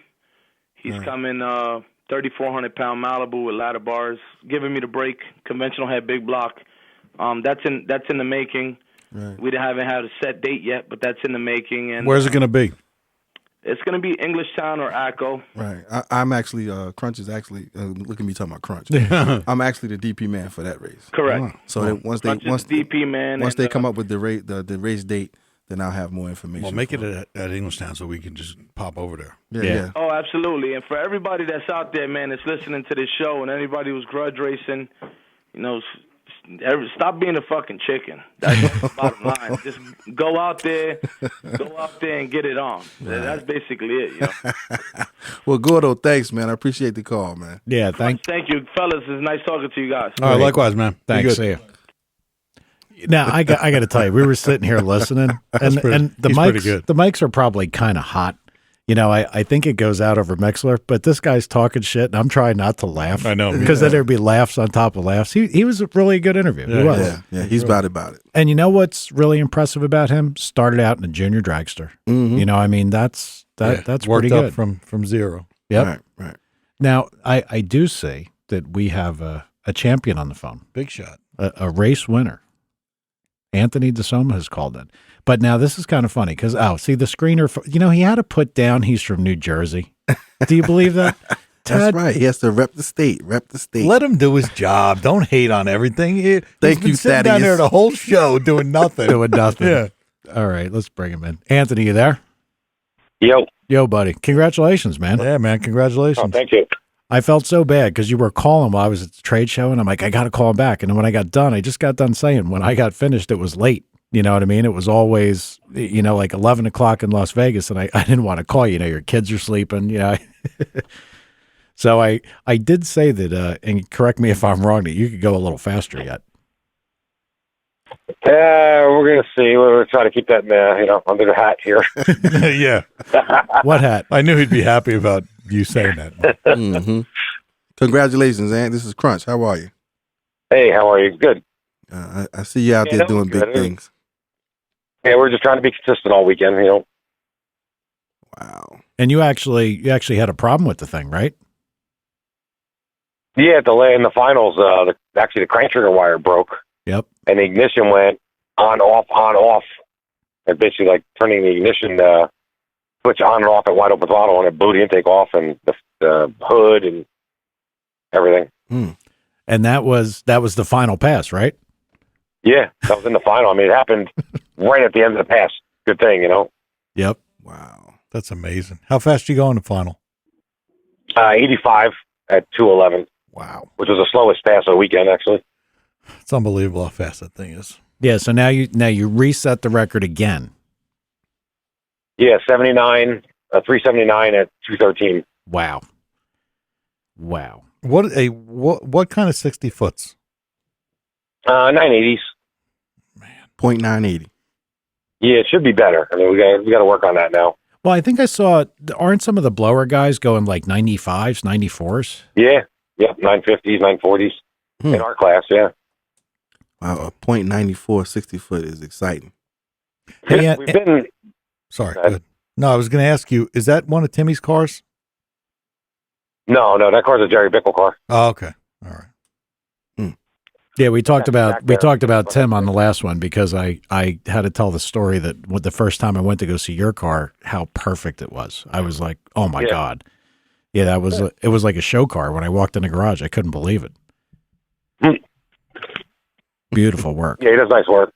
He's coming 3,400-pound Malibu with ladder bars, giving me the break. Conventional head, big block. That's in the making. Right. We haven't had a set date yet, but that's in the making. And Where's it going to be? It's going to be Englishtown or Acco. Right. I'm actually Crunch is actually look at me talking about Crunch. I'm actually the DP man for that race. Correct. So that once DP man. Once they come up with the race date, then I'll have more information. Well, make it at Englishtown so we can just pop over there. Yeah. Oh, absolutely. And for everybody that's out there, man, that's listening to this show, and anybody who's grudge racing, stop being a fucking chicken. That's the bottom line. Just go out there and get it on. Right. That's basically it. Well, Gordo, thanks, man. I appreciate the call, man. Yeah, thank you, fellas. It's nice talking to you guys. All right, likewise, man. Thanks. See you. Now I got to tell you, we were sitting here listening, and the mics are probably kind of hot. I think it goes out over Mixler, but this guy's talking shit, and I'm trying not to laugh. I know, because then there'd be laughs on top of laughs. He was a really good interview. Yeah, he was. Yeah, he's about it. And you know what's really impressive about him? Started out in a junior dragster. Mm-hmm. That's worked pretty good from zero. Yep. Right. Now I do see that we have a champion on the phone, Big shot, a race winner. Anothony DiSomma has called in. But now this is kind of funny because, see, the screener, he had to put down he's from New Jersey. Do you believe that? That's right. He has to rep the state. Let him do his job. Don't hate on everything. He's Thank been you, sitting Thaddeus. down there the whole show doing nothing. Yeah. All right, let's bring him in. Anthony, you there? Yo, buddy. Congratulations, man. Yeah, man. Congratulations. Oh, thank you. I felt so bad because you were calling while I was at the trade show, and I'm like, I got to call him back. And then when I got done, I just got done saying when I got finished, it was late. You know what I mean? It was always, like 11 o'clock in Las Vegas, and I didn't want to call you. Your kids are sleeping, So I did say that, and correct me if I'm wrong, that you could go a little faster yet. We're going to see. We're trying to keep that, under the hat here. Yeah. What hat? I knew he'd be happy about you saying that. Mm-hmm. Congratulations, Ant. This is Crunch. How are you? Hey, how are you? Good. I see you out there doing big things. Yeah, we're just trying to be consistent all weekend, Wow. And you actually had a problem with the thing, right? Yeah, in the finals, the crank trigger wire broke. Yep. And the ignition went on, off. And basically like turning the ignition switch on and off at wide open throttle, and it blew the intake off and the hood and everything. And that was the final pass, right? Yeah, that was in the final. I mean, it happened right at the end of the pass. Good thing, Yep. Wow. That's amazing. How fast you go in the final? 85 at 2:11. Wow. Which was the slowest pass of the weekend, actually. It's unbelievable how fast that thing is. Yeah, so now you reset the record again. Yeah, 379 at 2:13. Wow. What kind of 60 foots? 980s. Man. .980. Yeah, it should be better. I mean, we got to work on that now. Well, I think I saw, aren't some of the blower guys going like 95s, 94s? Yeah, 950s, 940s in our class, yeah. Wow, a .94 60 foot is exciting. Hey, We've been... Sorry, good. No, I was going to ask you, is that one of Timmy's cars? No, that car's a Jerry Bickle car. Oh, okay. All right. Yeah, we talked about Tim on the last one because I had to tell the story that the first time I went to go see your car, how perfect it was. I was like, oh my God. Yeah, it was like a show car. When I walked in the garage, I couldn't believe it. Beautiful work. Yeah, he does nice work.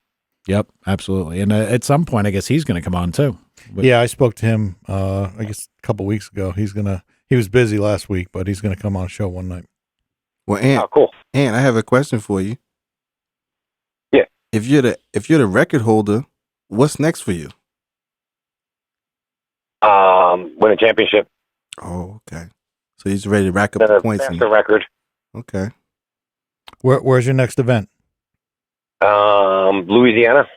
Yep, absolutely. And at some point, I guess he's going to come on too. Yeah, I spoke to him, I guess a couple weeks ago. He was busy last week, but he's going to come on a show one night. Well, Ant, cool. Ant, I have a question for you. Yeah. If you're the record holder, what's next for you? Win a championship. Oh, okay. So he's ready to rack up the points. That's the record. Okay. Where's your next event? Louisiana.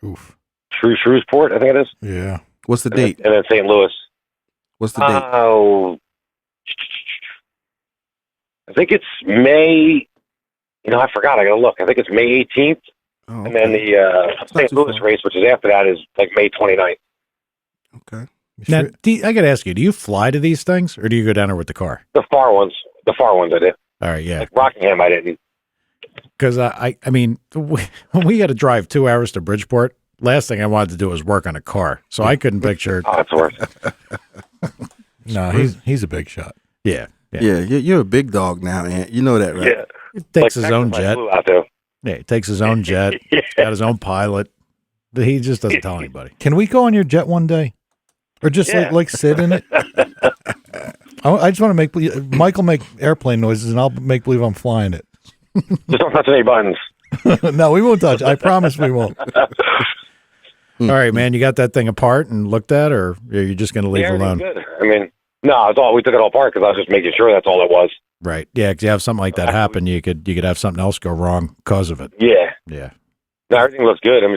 Oof. Shreveport, I think it is. Yeah. What's the date? And then St. Louis. What's the date? Oh, I think it's May. I forgot. I got to look. I think it's May 18th. Oh, And then the St. Louis race, which is after that, is like May 29th. Okay. Now, I got to ask you, do you fly to these things or do you go down there with the car? The far ones I did. All right, yeah. Like Rockingham, I didn't. Because I mean, when we had to drive 2 hours to Bridgeport, last thing I wanted to do was work on a car. So I couldn't picture. Oh, that's worse. No, he's a big shot. Yeah. Yeah, you're a big dog now, Ant. You know that, right? Yeah. He takes Like his own Texas, I jet. flew out there. Yeah, he takes his own jet. Yeah. He's got his own pilot. He just doesn't tell anybody. Can we go on your jet one day, or just Yeah. like sit in it? I just want to make Michael make airplane noises, and I'll make believe I'm flying it. Just don't touch any buttons. No, we won't touch. I promise we won't. All right, man, you got that thing apart and looked at, or are you just going to leave it alone? Good. I mean, no, it's all. We took it all apart because I was just making sure that's all it was. Right. Yeah, because you have something like that happen, you could have something else go wrong because of it. Yeah. Yeah. No, everything looks good. I'm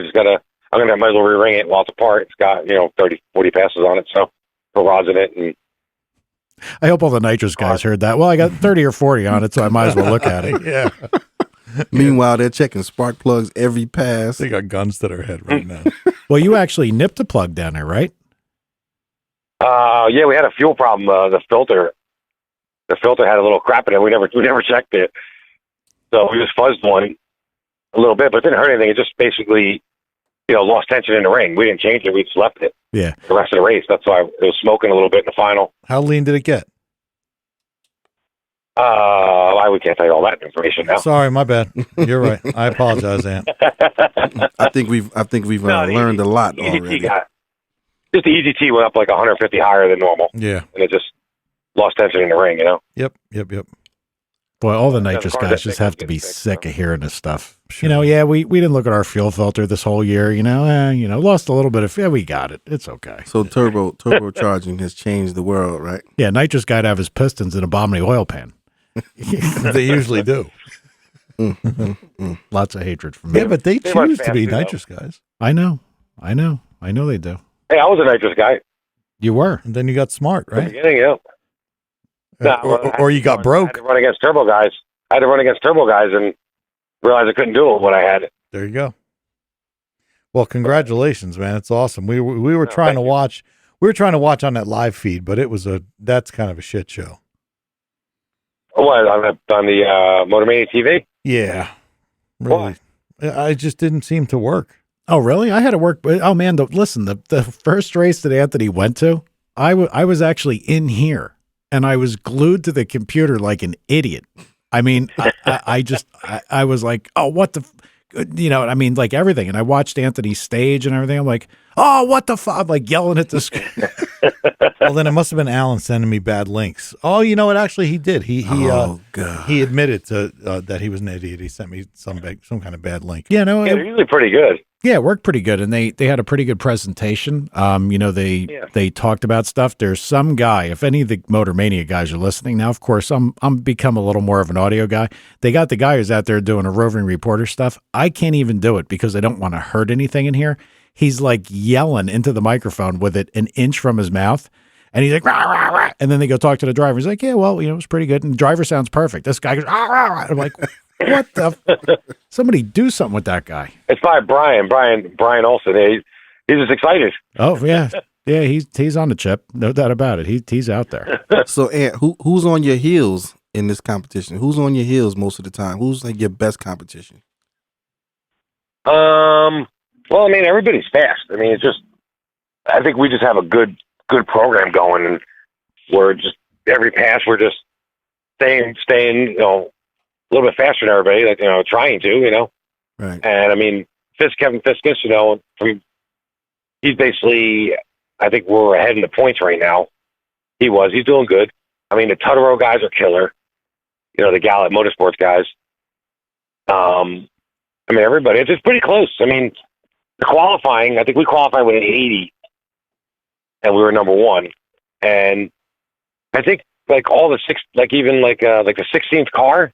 gonna might as well re-ring it while it's apart. It's got 30, 40 passes on it, so put rods in it, and I hope all the nitrous guys heard that. Well, I got 30 or 40 on it, so I might as well look at it. Yeah. Meanwhile, they're checking spark plugs every pass. They got guns to their head right now. Well, you actually nipped a plug down there, right? yeah, we had a fuel problem. The filter had a little crap in it. We never checked it, so we just fuzzed one a little bit, but it didn't hurt anything. It just basically, lost tension in the ring. We didn't change it. We just left it. Yeah. The rest of the race. That's why it was smoking a little bit in the final. How lean did it get? We can't tell you all that information now. Sorry, my bad. You're right. I apologize, Ant. I think we've learned a lot already. Just the EGT went up like 150 higher than normal, Yeah. and it just lost tension in the ring. Yep. Boy, all the nitrous car guys that just thing have is to be getting fixed, sick so. of hearing this stuff. Sure. Yeah, we didn't look at our fuel filter this whole year. Lost a little bit of. Yeah, we got it. It's okay. So turbocharging has changed the world, right? Yeah, nitrous guy to have his pistons in a Bomini oil pan. They usually do. Lots of hatred from me. Yeah, but they They run choose to fast, be too, though. nitrous guys. I know they do. Hey, I was a nitrous guy You were. And then you got smart, in the right? beginning. Or you got I had broke. to run against turbo guys. And realized I couldn't do it when I had it. There you go. Well, congratulations, man. It's awesome. We were trying to watch. We were trying to watch on that live feed, but that's kind of a shit show. What, on the Motor Mania TV? Yeah. Really. I just didn't seem to work. Oh, really? I had to work. Oh, man. Listen, the first race that Anthony went to, I was actually in here and I was glued to the computer like an idiot. I mean, I was like, oh, what the, I mean, like everything. And I watched Anthony's stage and everything. I'm like, oh, what the fuck? I'm like yelling at the screen. Well, then it must have been Alan sending me bad links. Oh, you know what? Actually, he did. God. He admitted to that he was an idiot. He sent me some kind of bad link. Yeah, no, Yeah, they're usually pretty good. yeah, it worked pretty good, and they had a pretty good presentation. They talked about stuff. There's some guy. If any of the Motor Mania guys are listening now, of course, I'm become a little more of an audio guy. They got the guy who's out there doing a roving reporter stuff. I can't even do it because I don't want to hurt anything in here. He's like yelling into the microphone with it an inch from his mouth. And he's like, rah, rah, rah. And then they go talk to the driver. He's like, yeah, well, it was pretty good. And the driver sounds perfect. This guy goes, rah, rah, rah. I'm like, what the? Somebody do something with that guy. It's by Brian Olson. He's just excited. Oh, yeah. Yeah, he's on the chip. No doubt about it. He's out there. So, Ant, who's on your heels in this competition? Who's on your heels most of the time? Who's like your best competition? Well, I mean, everybody's fast. I mean, I think we just have a good program going, and we're just every pass we're just staying, a little bit faster than everybody, like, trying to, Right. And I mean, Kevin Fiskus, he's basically, I think we're ahead in the points right now. He's doing good. I mean, the Thata guys are killer. The Gallup Motorsports guys. I mean, everybody, it's just pretty close. I mean, the qualifying, I think we qualified with an 80, and we were number one. And I think like all the even the 16th car.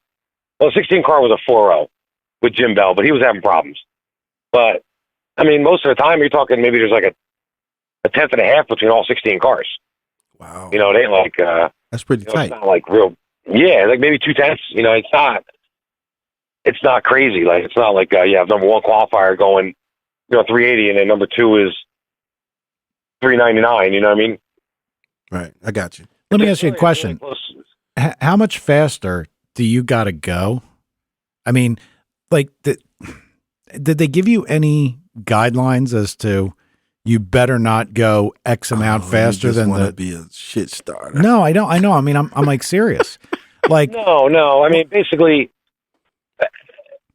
Well, the 16th car was a 4.0 with Jim Bell, but he was having problems. But I mean, most of the time you're talking maybe there's like a tenth and a half between all 16 cars. Wow. It ain't like That's pretty tight. it's not like real. Yeah, like maybe 2/10. You know, it's not crazy. Like, it's not like you have number one qualifier going, 380, and then number two is 399. You know what I mean? Right. I got you. Let me ask you a question. Really How much faster do you got to go? I mean, like, did they give you any guidelines as to you better not go X amount faster than the? Be a shit starter. No, I don't. I know. I mean, I'm like serious. Like, no. I mean, basically, like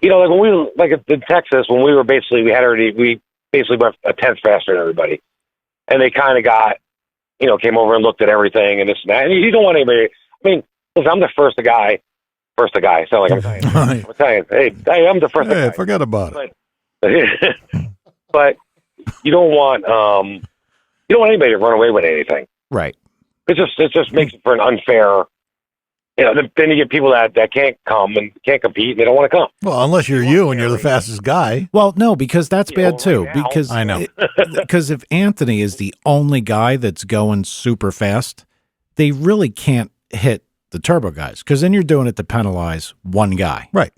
when we were like in Texas, when we basically went a tenth faster than everybody, and they kind of got, came over and looked at everything and this and that. And you don't want anybody. I mean, listen, I'm the first guy. I sound like I'm Italian. I'm Italian. Hey, I'm the first guy. Forget about it. But you don't want anybody to run away with anything. right. It just makes it for an unfair. Then you get people that can't come and can't compete, and they don't want to come. Well, unless you're you and you're the fastest guy. Well, no, because that's bad too. Right now, because I know. Because if Anthony is the only guy that's going super fast, they really can't hit the turbo guys, because then you're doing it to penalize one guy. Right.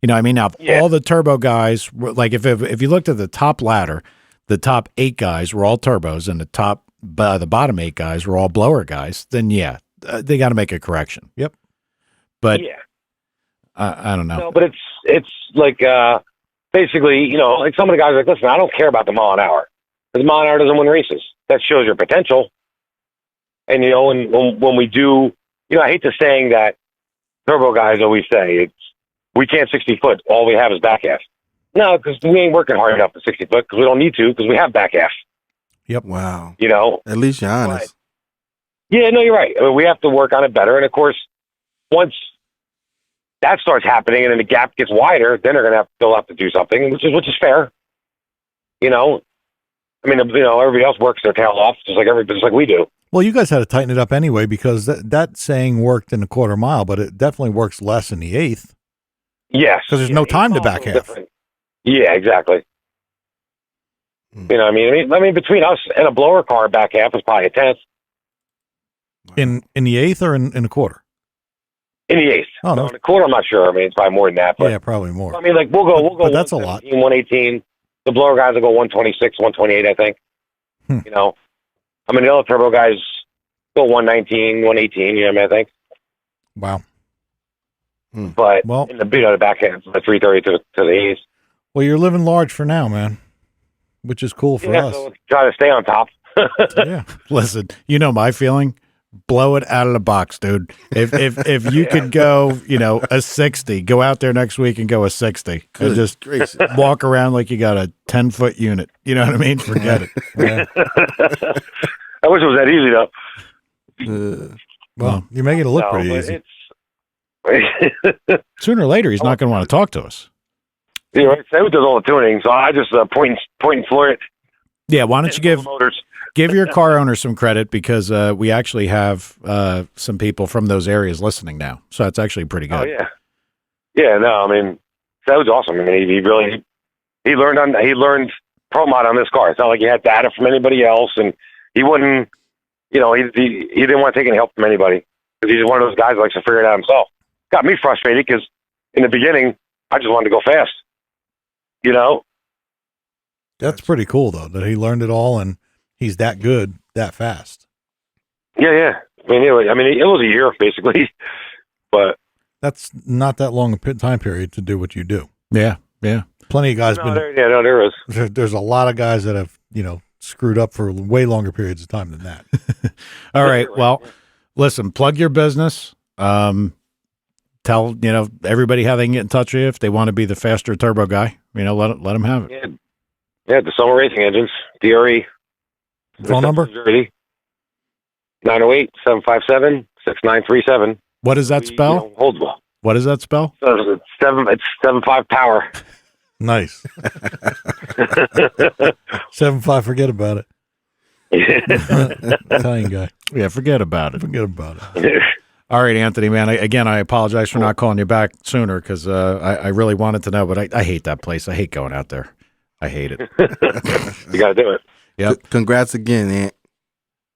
You know, I mean, now all the turbo guys, like if you looked at the top ladder, the top 8 guys were all turbos, and the bottom 8 guys were all blower guys. Then they got to make a correction. Yep. But I don't know. No, but it's like basically, like some of the guys are like, listen, I don't care about the mile an hour. The mile an hour doesn't win races. That shows your potential. And and when we do, I hate the saying that turbo guys always say, we can't 60 foot. All we have is back half. No, because we ain't working hard enough for 60 foot, because we don't need to, because we have back half. Yep. Wow. At least you're honest. Yeah, no, you're right. I mean, we have to work on it better. And of course, once that starts happening and then the gap gets wider, then they'll have to do something, which is fair. I mean, everybody else works their tail off just like we do. Well, you guys had to tighten it up anyway, because that saying worked in a quarter mile, but it definitely works less in the eighth. Yes. Because there's no time to back half. Different. Yeah, exactly. You know what I mean? Between us and a blower car, back half is probably a tenth. In the eighth or in a quarter? In the eighth. Oh, no. In a quarter, I'm not sure. I mean, it's probably more than that. But, yeah, probably more. I mean, like, we'll go. But that's a lot. 118. The blower guys will go 126, 128, I think. I mean, the other turbo guys go 119, 118, I think. Wow. But in the back half, the 330 to the eighth. Well, you're living large for now, man, which is cool for us. So try to stay on top. Yeah. Listen, my feeling. Blow it out of the box, dude. If you could go, a 60, go out there next week and go a 60. And just walk around like you got a 10-foot unit. You know what I mean? Forget it. Yeah. I wish it was that easy though. Well, you're making it look pretty easy. Sooner or later, he's not going to want to talk to us. Yeah, right. Sam does all the tuning, so I just point and floor it. Yeah, why don't you give your car owner some credit, because we actually have some people from those areas listening now, so that's actually pretty good. Oh yeah, no, I mean that was awesome. I mean, he learned Pro Mod on this car. It's not like he had data from anybody else, and he wouldn't, he didn't want to take any help from anybody, because he's one of those guys that likes to figure it out himself. Got me frustrated because in the beginning I just wanted to go fast. That's pretty cool though, that he learned it all and he's that good, that fast. Yeah. I mean, it was a year basically, but that's not that long a time period to do what you do. Yeah. Plenty of guys. There is. There's a lot of guys that have screwed up for way longer periods of time than that. All right. Well, listen. Plug your business. Tell everybody how they can get in touch with you if they want to be the faster turbo guy. Let them have it. Yeah, DiSomma Racing Engines, DRE. Phone number? 908-757-6937. What does that spell? What does that spell? It's 75 power. Nice. 75, forget about it. Italian guy. Yeah, forget about it. It. All right, Anthony, man. I apologize for not calling you back sooner, because I really wanted to know, but I hate that place. I hate going out there. I hate it. You got to do it. Yep. Congrats again, Ant.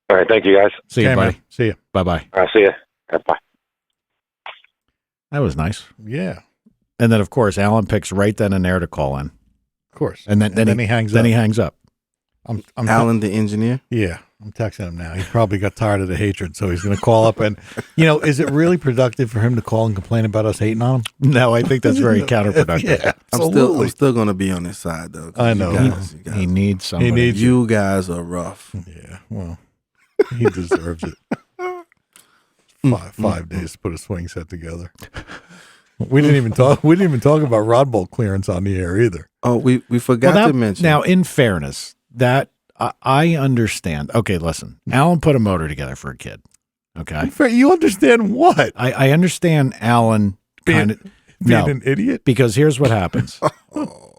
All right. Thank you, guys. See you, buddy. Man. See you. Bye-bye. All right. See you. Bye. That was nice. Yeah, And then, of course, Alan picks right then and there to call in. of course. And then he hangs Then up. he hangs up. I'm Alan, the engineer. Yeah, I'm texting him now. He probably got tired of the hatred, so he's going to call up. And, is it really productive for him to call and complain about us hating on him? No, I think that's very counterproductive. Yeah, I'm absolutely. still going to be on his side though. 'Cause I know. you guys, He needs somebody. He needs you guys are rough. Yeah, well, he deserves it. 5 days to put a swing set together. We didn't even talk about rod bolt clearance on the air either. Oh, we forgot to mention. Now, in fairness, that I understand. Okay, listen. Alan put a motor together for a kid. Okay. You understand what? I understand Alan kind of Being an idiot? because here's what happens.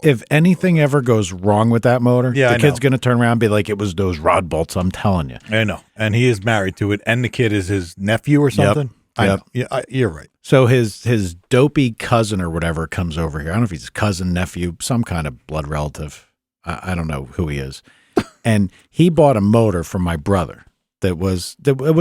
If anything ever goes wrong with that motor, Yeah, the I kid's know. going to turn around and be like, it was those rod bolts, I'm telling you. I know. And he is married to it, and the kid is his nephew or something. I Yep. know. Yeah, you're right. So his dopey cousin or whatever comes over here. I don't know if he's his cousin, nephew, some kind of blood relative. I don't know who he is. And he bought a motor from my brother that was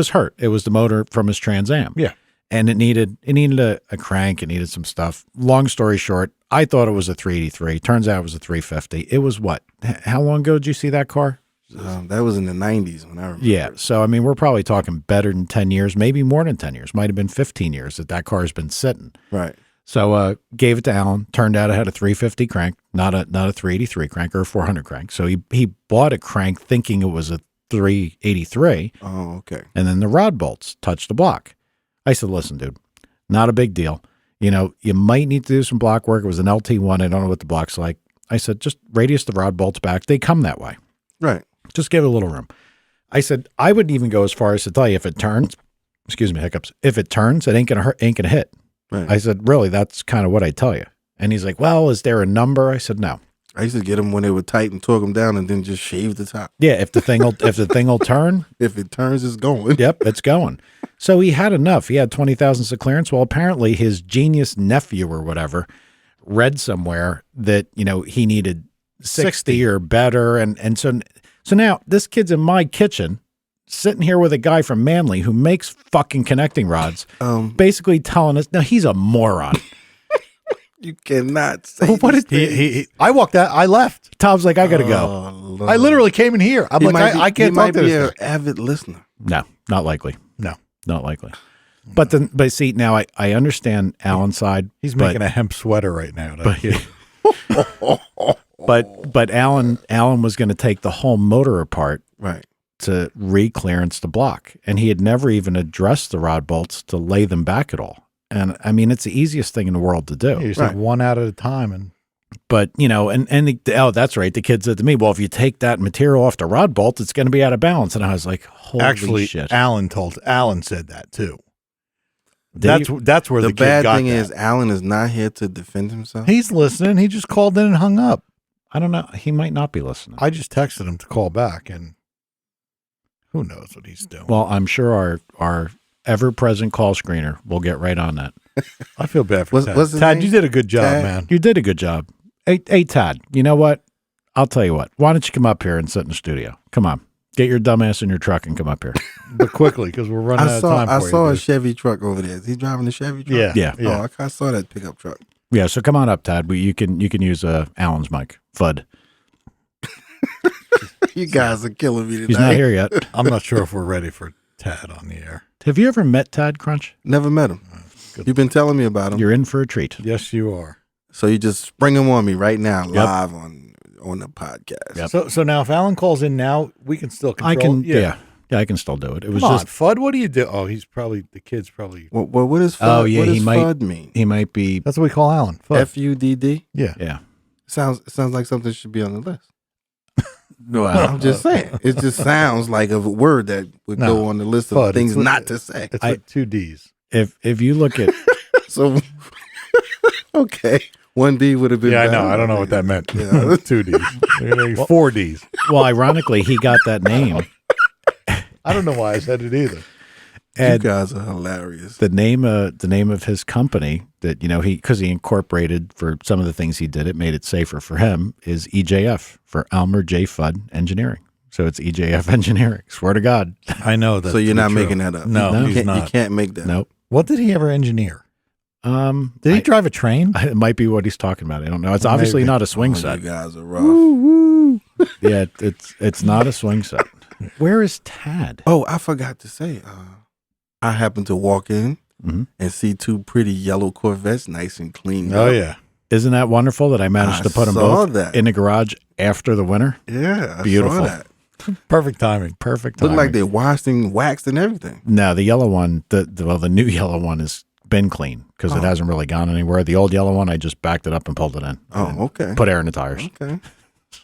hurt. It was the motor from his Trans Am. Yeah. And it needed a crank. It needed some stuff. Long story short, I thought it was a 383. Turns out it was a 350. It was what? How long ago did you see that car? That was in the 90s when I remember. Yeah. So, I mean, we're probably talking better than 10 years, maybe more than 10 years. Might have been 15 years that car has been sitting. Right. So gave it to Alan. Turned out it had a 350 crank, not a 383 crank or a 400 crank. So he bought a crank thinking it was a 383. Oh, okay. And then the rod bolts touched the block. I said, listen, dude, not a big deal. You might need to do some block work. It was an LT1. I don't know what the block's like. I said, just radius the rod bolts back. They come that way. Right. Just give it a little room. I said, I wouldn't even go as far as to tell you if it turns, excuse me, hiccups. If it turns, it ain't going to hurt, ain't going to hit. Right. I said, really, that's kind of what I tell you. And he's like, well, is there a number? I said, no. I used to get them when they were tight and torque them down and then just shave the top. Yeah, if the thing will turn, If it turns, it's going. yep, it's going. So he had enough. He had 20 thousandths of clearance. Well, apparently his genius nephew or whatever read somewhere that, he needed 60 or better. And so now this kid's in my kitchen sitting here with a guy from Manly who makes fucking connecting rods, basically telling us, now he's a moron. You cannot say. What these did things. I walked out. I left. Tom's like, I got to go. Oh, Lord. I literally came in here. I'm He like, might be- I can't he talk might to be this an guy. avid listener. No, not likely. No. Not likely. But see, now I understand Alan's side. He's but- making a hemp sweater right now. That kid. But Alan was going to take the whole motor apart Right. to re-clearance the block, and he had never even addressed the rod bolts to lay them back at all. And I mean, it's the easiest thing in the world to do. You just Right. have one out at a time. And But oh, that's right. The kid said to me, "Well, if you take that material off the rod bolt, it's going to be out of balance." And I was like, "Holy actually, shit!" Alan said that too. Did That's where The the kid bad got thing that. is, Alan is not here to defend himself. He's listening. He just called in and hung up. I don't know. He might not be listening. I just texted him to call back, and who knows what he's doing. Well, I'm sure our ever-present call screener will get right on that. I feel bad for Tad. What's his Tad, name? you did a good job, Tad? man. You did a good job. Hey, Todd, you know what? I'll tell you what. Why don't you come up here and sit in the studio? Come on. Get your dumb ass in your truck and come up here. But quickly, because we're running out of time I for saw you. a dude. Chevy truck over there. Is he driving the Chevy truck? Yeah. Yeah. Oh, I saw that pickup truck. Yeah, so come on up, Todd. You can use Alan's mic. FUD. You guys are killing me tonight. He's not here yet. I'm not sure if we're ready for Tad on the air. Have you ever met Todd Crunch? Never met him. Good. You've been telling me about him. You're in for a treat. Yes, you are. So you just spring him on me right now, live on the podcast. Yep. So now, if Alan calls in now, we can still control. I can, it? yeah, I can still do it. It was Come on, just Fudd. What do you do? Oh, the kid's probably. What is FUD? Oh, yeah, what he does might- FUD mean? he might be. That's what we call Alan. Fudd. FUDD? Yeah. Yeah. Sounds like something should be on the list. Well, I'm just saying. It just sounds like a word that would No. go on the list of FUD. things It's- not to say. It's I- with 2 D's. if you look at So, okay. 1D would have been Yeah, I better. know. I don't know what that meant. Yeah. 2 D's. 4 D's. well, ironically, he got that name. I don't know why I said it either. You And guys are hilarious. the name of his company that because he incorporated for some of the things he did, it made it safer for him, is EJF for Elmer J. Fudd Engineering. So it's EJF Engineering. Swear to God. I know that. So you're not making that up. No, you he's can't, not. You can't make that. Nope. What did he ever engineer? Did he drive a train? It might be what he's talking about. I don't know. It's obviously Maybe. not a swing set. You guys are rough. Yeah, it's not a swing set. Where is Tad? Oh, I forgot to say. I happened to walk in and see two pretty yellow Corvettes, nice and clean. Oh yeah. Isn't that wonderful that I managed to put them saw both that. in the garage after the winter? Yeah, Beautiful. I saw that. Perfect timing. Perfect timing. Looked like they washed and waxed and everything. No, the yellow one, the new yellow one has been clean because it hasn't really gone anywhere. The old yellow one, I just backed it up and pulled it in. Oh, okay. Put air in the tires. Okay.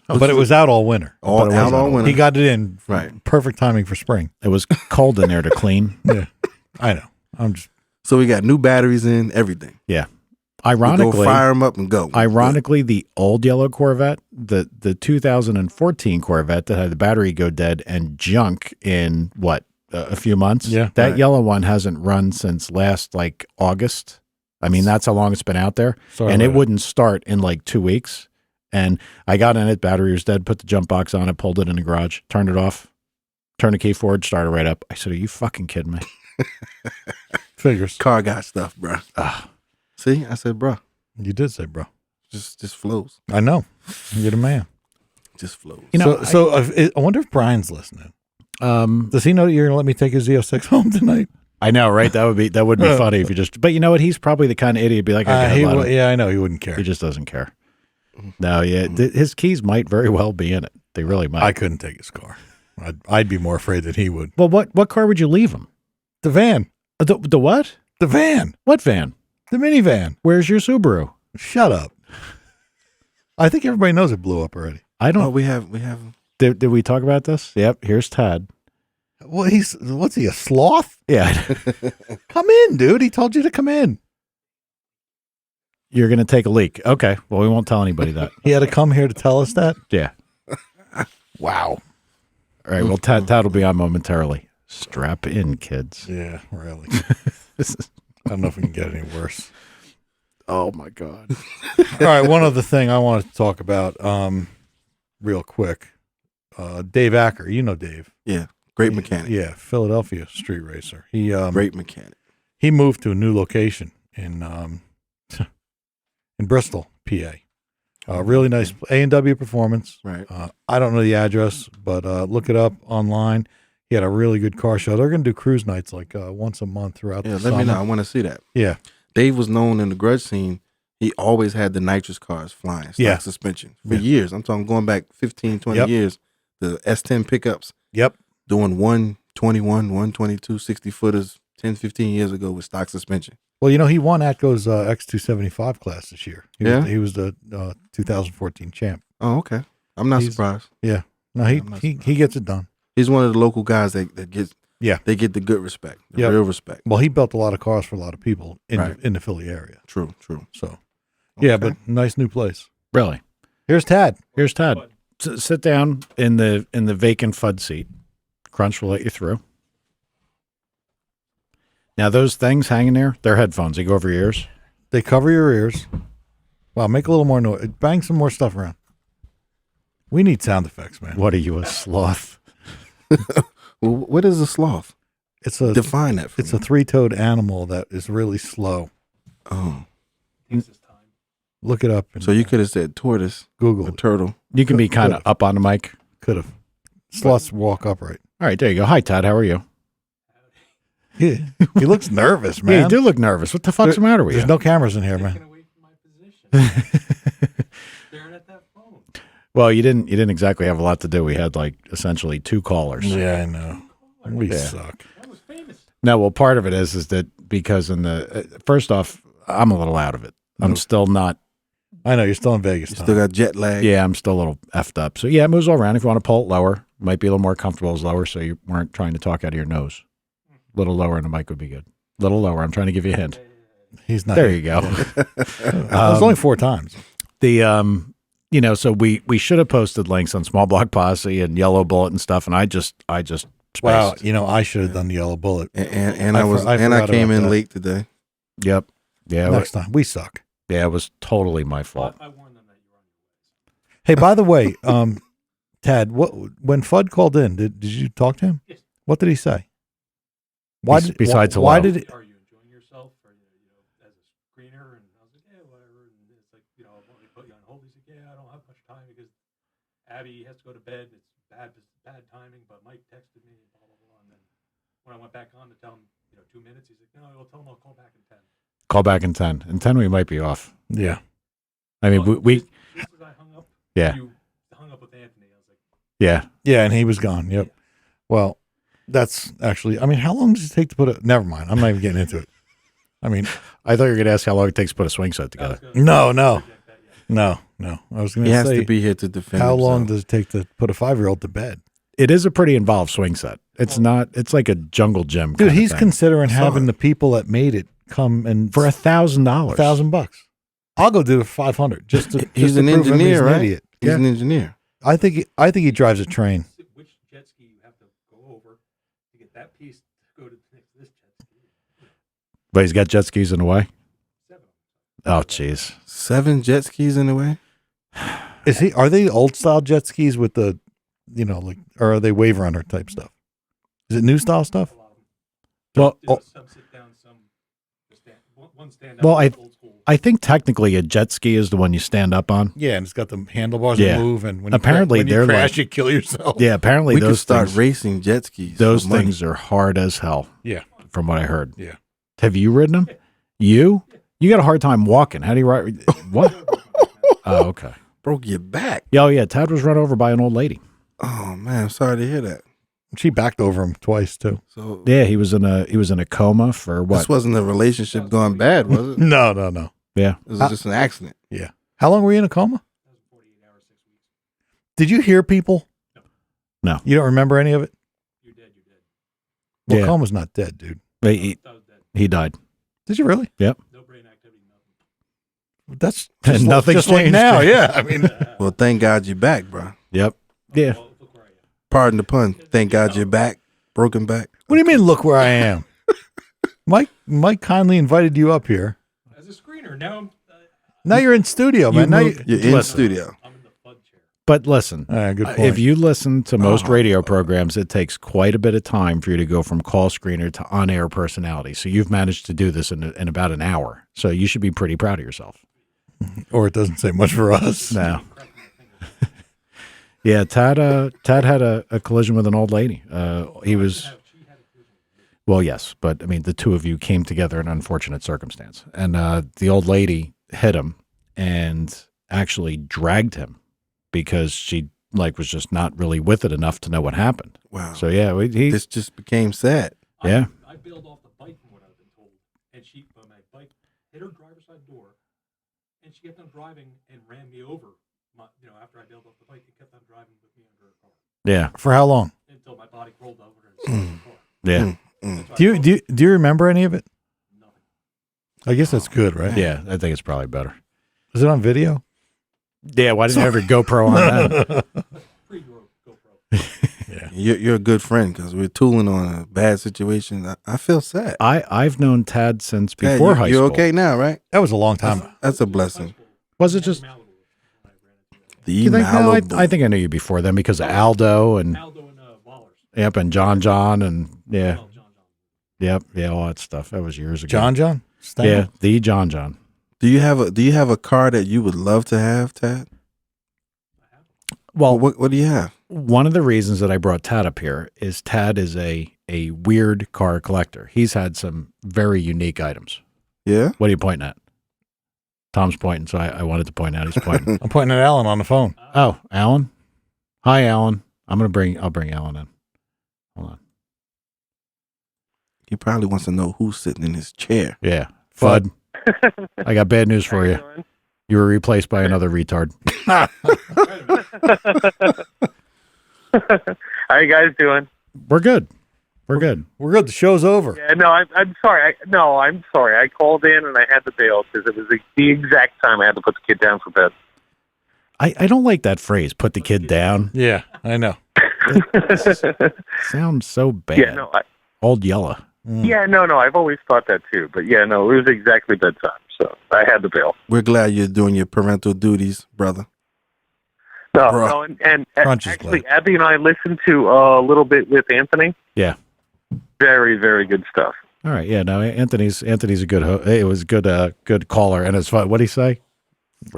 But it was out all winter. All out all winter. He got it in. Right. Perfect timing for spring. It was cold in there to clean. Yeah. I know. I'm just. So we got new batteries in, everything. Yeah. We Ironically, go fire them up and go. Ironically, the old yellow Corvette, the 2014 Corvette that had the battery go dead and junk in a few months. Yeah. That Right. yellow one hasn't run since last August. I mean, that's how long it's been out there, Sorry and it about wouldn't start in 2 weeks. And I got in it, battery was dead, put the jump box on it, pulled it in the garage, turned it off, turned the key forward, started right up. I said, "Are you fucking kidding me?" Figures. Car got stuff, bro. See, I said, bro, You did say, bro. just flows. I know. You're the man. Just flows. You know, I wonder if Brian's listening. Does he know that you're going to let me take his Z06 home tonight? I know, right? That would be funny if you just. But you know what? He's probably the kind of idiot be like, yeah, I know. He wouldn't care. He just doesn't care. No, yeah, his keys might very well be in it. They really might. I couldn't take his car. I'd be more afraid that he would. Well, what car would you leave him? The van. The what? The van. What van? The minivan. Where's your Subaru? Shut up. I think everybody knows it blew up already. I don't. Oh, we have. Did we talk about this? Yep. Here's Tad. Well, what's he, a sloth? Yeah. Come in, dude. He told you to come in. You're gonna take a leak. Okay. Well, we won't tell anybody that. He had to come here to tell us that? Yeah. Wow. All right. Well, Tad will be on momentarily. Strap in, kids. Yeah, really. I don't know if we can get any worse. Oh my God. All right, one other thing I wanted to talk about real quick. Dave Acker, you know Dave. Yeah, great mechanic. Yeah, Philadelphia street racer. He Great mechanic. he moved to a new location in Bristol, PA. Really nice A&W Performance. Right. I don't know the address, but look it up online. He had a really good car show. They're going to do cruise nights once a month throughout Yeah, the let summer. me know. I want to see that. Yeah. Dave was known in the grudge scene. He always had the nitrous cars flying, stock suspension for years. I'm talking going back 15, 20 years. The S10 pickups. Yep. Doing 121, 122, 60 footers 10, 15 years ago with stock suspension. Well, you know, he won Atco's X275 class this year. He was the 2014 champ. Oh, okay. I'm not surprised. Yeah. No, he gets it done. He's one of the local guys that gets they get the good respect, the real respect. Well, he built a lot of cars for a lot of people in Right. in the Philly area. True. So, yeah, but nice new place. Really? Here's Tad. Here's Tad. Sit down in the vacant FUD seat. Crunch will let you through. Now those things hanging there, they're headphones. They go over your ears. They cover your ears. Wow, make a little more noise. Bang some more stuff around. We need sound effects, man. What are you, a sloth? Well, what is a sloth? Define that for It's me. a three-toed animal that is really slow. Oh. Look it up. And So you could have said tortoise Google or it. turtle. You can be kind of up on the mic. Could have. Sloths walk upright. All right, there you go. Hi, Tad. How are you? Yeah. He looks nervous, Yeah, man. you do look nervous. What the fuck's the matter with There's you? no cameras in here, man. Well, you didn't exactly have a lot to do. We had essentially two callers. Yeah, I know. We suck. No, well, part of it is that because first off, I'm a little out of it. I'm still not. I know you're still in Vegas. You still got jet lag. Yeah, I'm still a little effed up. So yeah, it moves all around. If you want to pull it lower, might be a little more comfortable as lower, so you weren't trying to talk out of your nose. A little lower in the mic would be good. A little lower. I'm trying to give you a hint. He's not. There you go. It was only 4 times. So we should have posted links on Small Block Posse and Yellow Bullet and stuff, and I just spaced. Wow, I should have done the Yellow Bullet. And I came in late today. Yep. Yeah. Next time. We suck. Yeah, it was totally my fault. Hey, by the way, Tad, when Fudd called in, did you talk to him? Yes. What did he say? Besides why hello. did it? Are you enjoying yourself? Or, as a Abby has to go to bed. It's bad timing, but Mike texted me, blah, blah, blah. And then when I went back on to tell him, 2 minutes, he's like, no, I'll tell him I'll call back in 10. Call back in 10. In 10, we might be off. Yeah. I mean, we Just as I hung up, yeah. you hung up with Anthony. I was like, Yeah. Yeah, and he was gone. Yep. Yeah. Well, that's actually, I mean, how long does it take to put a, never mind. I'm not even getting into it. I mean, I thought you were going to ask how long it takes to put a swing set together. no. Yeah. No. I was going He to has say, to be here to defend how himself. long does it take to put a 5-year-old to bed? It is a pretty involved swing set. It's not, it's like a jungle gym. Dude, kind of he's thing. considering having Solid. the people that made it come and For $1,000. $1,000. I'll go do it for 500 just to. He's just to an prove him engineer, he's an right? Idiot. He's Yeah. an engineer. I think he drives a train. Which jet ski you have to go over to get that piece to go to this jet ski? But he's got jet skis in the way. 7. Oh, jeez. 7 jet skis in the way. Are they old style jet skis with the, or are they wave runner type stuff? Is it new style stuff? A lot of them. Well, Some sit down, some stand. One stand up. Well, old school. I think technically a jet ski is the one you stand up on. Yeah, and it's got the handlebars Yeah. that move, and when Apparently you they're crash, like- you kill yourself. Yeah, apparently We could those start things, racing jet skis. those for money. things are hard as hell. Yeah. From what I heard. Yeah. Have you ridden them? You got a hard time walking. How do you ride? What? Oh, okay. broke your back. Yeah, oh, yeah. Tad was run over by an old lady. Oh man, I'm sorry to hear that. She backed over him twice too. So Yeah, he was in a coma for what? this wasn't a relationship going bad, was it? No. Yeah. It was just an accident. Yeah. How long were you in a coma? That was 48 hours, 6 weeks. Did you hear people? No. You don't remember any of it? You're dead. Well, Yeah. coma's not dead, dude. He, I was dead. he died. Did you really? No brain activity, nothing. That's And just nothing's just like changed. now. Yeah. I mean, Well, thank God you're back, bro. Yep. Yeah. Well, look where I am. Pardon the pun. Thank God you're back. Broken back. what do you mean? Look where I am. Mike kindly invited you up here. As a screener, now Now you're in studio, man. Now moved- You're in Listen. studio. I'm in the FUD chair. But listen, good point. if you listen to most Oh. radio programs, it takes quite a bit of time for you to go from call screener to on-air personality. So you've managed to do this in about an hour. So you should be pretty proud of yourself. or it doesn't say much for us. No. Yeah, Tad had a collision with an old lady. He was, well, yes, but I mean, the two of you came together in unfortunate circumstance. And the old lady hit him and actually dragged him because she was just not really with it enough to know what happened. Wow. So yeah, This just became sad. Yeah. I bailed off the bike from what I've been told, and my bike hit her driver's side door, and she kept on driving and ran me over. After I bailed off the bike, and kept on driving with me under her car Yeah. For how long? until my body rolled over and slammed the car. Yeah. Mm. That's why I Do you remember any of it? nothing. I guess that's good, right? Yeah. I think it's probably better. Is it on video? Yeah. Why didn't you have your GoPro on that? GoPro. You're a good friend because we're tooling on a bad situation. I feel sad. I've known Tad since Hey, before high you're school. okay now, right? That was a long time. That's a blessing. Was it just? The You think? No, Malibu. I think I knew you before then because of Aldo and Aldo and Wallers. yep, and John and yeah, Oh, John. yep, yeah, all that stuff. That was years ago. John? Yeah, the John. Do you have a car that you would love to have, Tad? Well, What do you have? one of the reasons that I brought Tad up here is Tad is a weird car collector. He's had some very unique items. Yeah. What are you pointing at? Tom's pointing, so I wanted to point out he's pointing. I'm pointing at Alan on the phone. Oh, Alan. Hi, Alan. I'll bring Alan in. Hold on. He probably wants to know who's sitting in his chair. Yeah, Fudd. I got bad news for you. You were replaced by another retard. How you guys doing? We're good. We're good. We're good. The show's over. Yeah, no, I'm sorry. I'm sorry. I called in and I had to bail because it was the exact time I had to put the kid down for bed. I don't like that phrase, put the kid down. Yeah, I know. Sounds so bad. Yeah, no, Old Yella. no. I've always thought that too. But yeah, no, it was exactly bedtime, so I had to bail. We're glad you're doing your parental duties, brother. No, Bruh. no, and Crunch is actually, glad. Abby and I listened to a little bit with Anthony. Yeah. Very, very good stuff. All right. Yeah. No, Anthony's a good. It was good. Good caller. And it's fun. What did he say?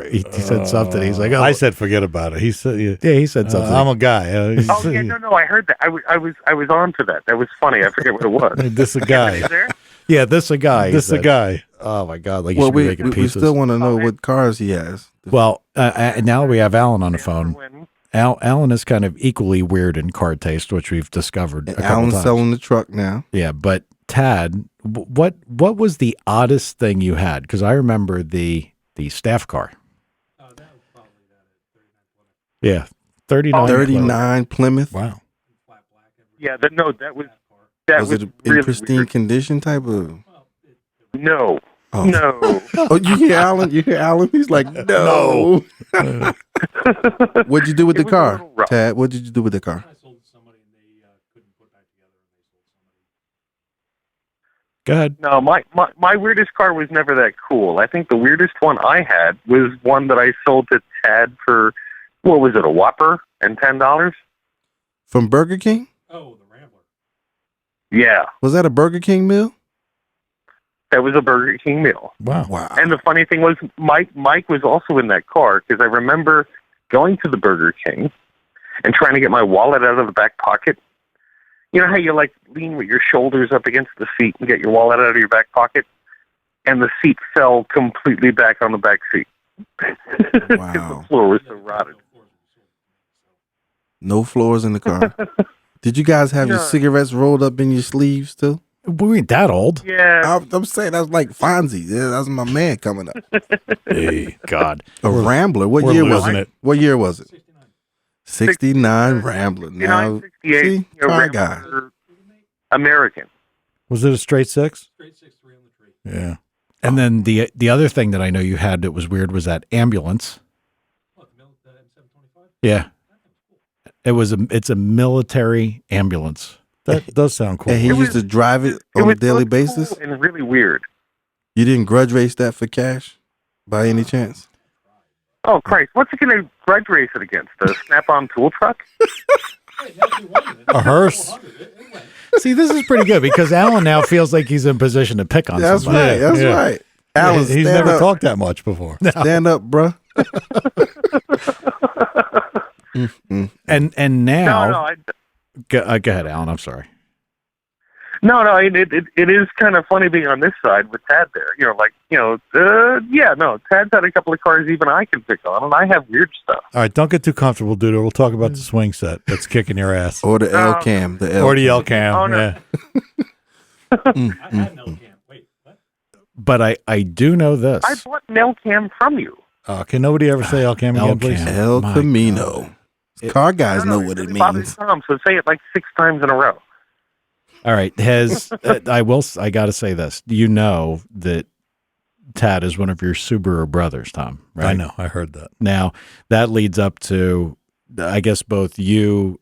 He said something. He's like, I said, forget about it. He said, yeah, he said something. I'm a guy. Oh yeah, no, I heard that. I was on to that. That was funny. I forget what it was. This a guy. Is there? Yeah, this a guy. This a guy. Oh my God! Like you Well, should be making we pieces. still want to know what cars he has. Well, now we have Alan on the phone. Alan is kind of equally weird in car taste, which we've discovered. And a couple Alan's times. selling the truck now. Yeah, but Tad, what was the oddest thing you had? Because I remember the staff car. That was probably that 39 Plymouth. Yeah, 39. 39 Plymouth. Wow. Flat black. Yeah, that was Was it in really pristine weird. condition type of? No, Oh. no. Oh, you hear Alan? You hear Alan? He's like, no. What'd you do with It the was a car, little rough. Tad? What did you do with the car? I sold to somebody and they couldn't put back together and they sold somebody. Go ahead. No, my weirdest car was never that cool. I think the weirdest one I had was one that I sold to Tad for, what was it, a Whopper and $10? From Burger King? Oh, the Rambler. Yeah, Was that a Burger King meal? that was a Burger King meal. Wow. Wow. And the funny thing was, Mike was also in that car because I remember going to the Burger King and trying to get my wallet out of the back pocket. You know how you like lean with your shoulders up against the seat and get your wallet out of your back pocket? And the seat fell completely back on the back seat. Because Wow. the floor was so rotted. No floors in the car. Did you guys have your Yeah. cigarettes rolled up in your sleeves too? We ain't that old. Yeah. I'm saying that's like Fonzie. Yeah, that's my man coming up. Hey, God. A Rambler. What we're year was losing it? it. What year was it? 69. 69 Rambler. Now, 68, see, car guy. American. Was it a straight six? Straight 6.3 on the tree. Yeah. And then the other thing that I know you had that was weird was that ambulance. What, the M725? Yeah. It's a military ambulance. That does sound cool. And he It used was- to drive it It on a was daily both basis. cool and really weird. You didn't grudge race that for cash by any chance? Oh, Christ. What's it going to grudge race it against? A Snap-on tool truck? Hey, now you wanted it. A hearse. 400. It went. See, this is pretty good because Alan now feels like he's in position to pick on That's somebody. right. That's Yeah. right. Alan, He's stand never up. talked that much before. Stand up, bruh. And now, No, go ahead, Alan. I'm sorry. no. It is kind of funny being on this side with Tad there. Tad's had a couple of cars even I can pick on, and I have weird stuff. All right, don't get too comfortable, dude. We'll talk about the swing set that's kicking your ass. Or the L cam. The L Or the L cam. Oh, no. Yeah. I had an L cam. Wait, what? But I do know this. I bought an L cam from you. Can nobody ever say L cam again, L please? cam. El My Camino. Car guys know what it really bothers means. Tom, so say it like 6 times in a row. All right. I got to say this. You know that Tad is one of your Subaru brothers, Tom, right? I know. I heard that. Now, that leads up to, I guess, both you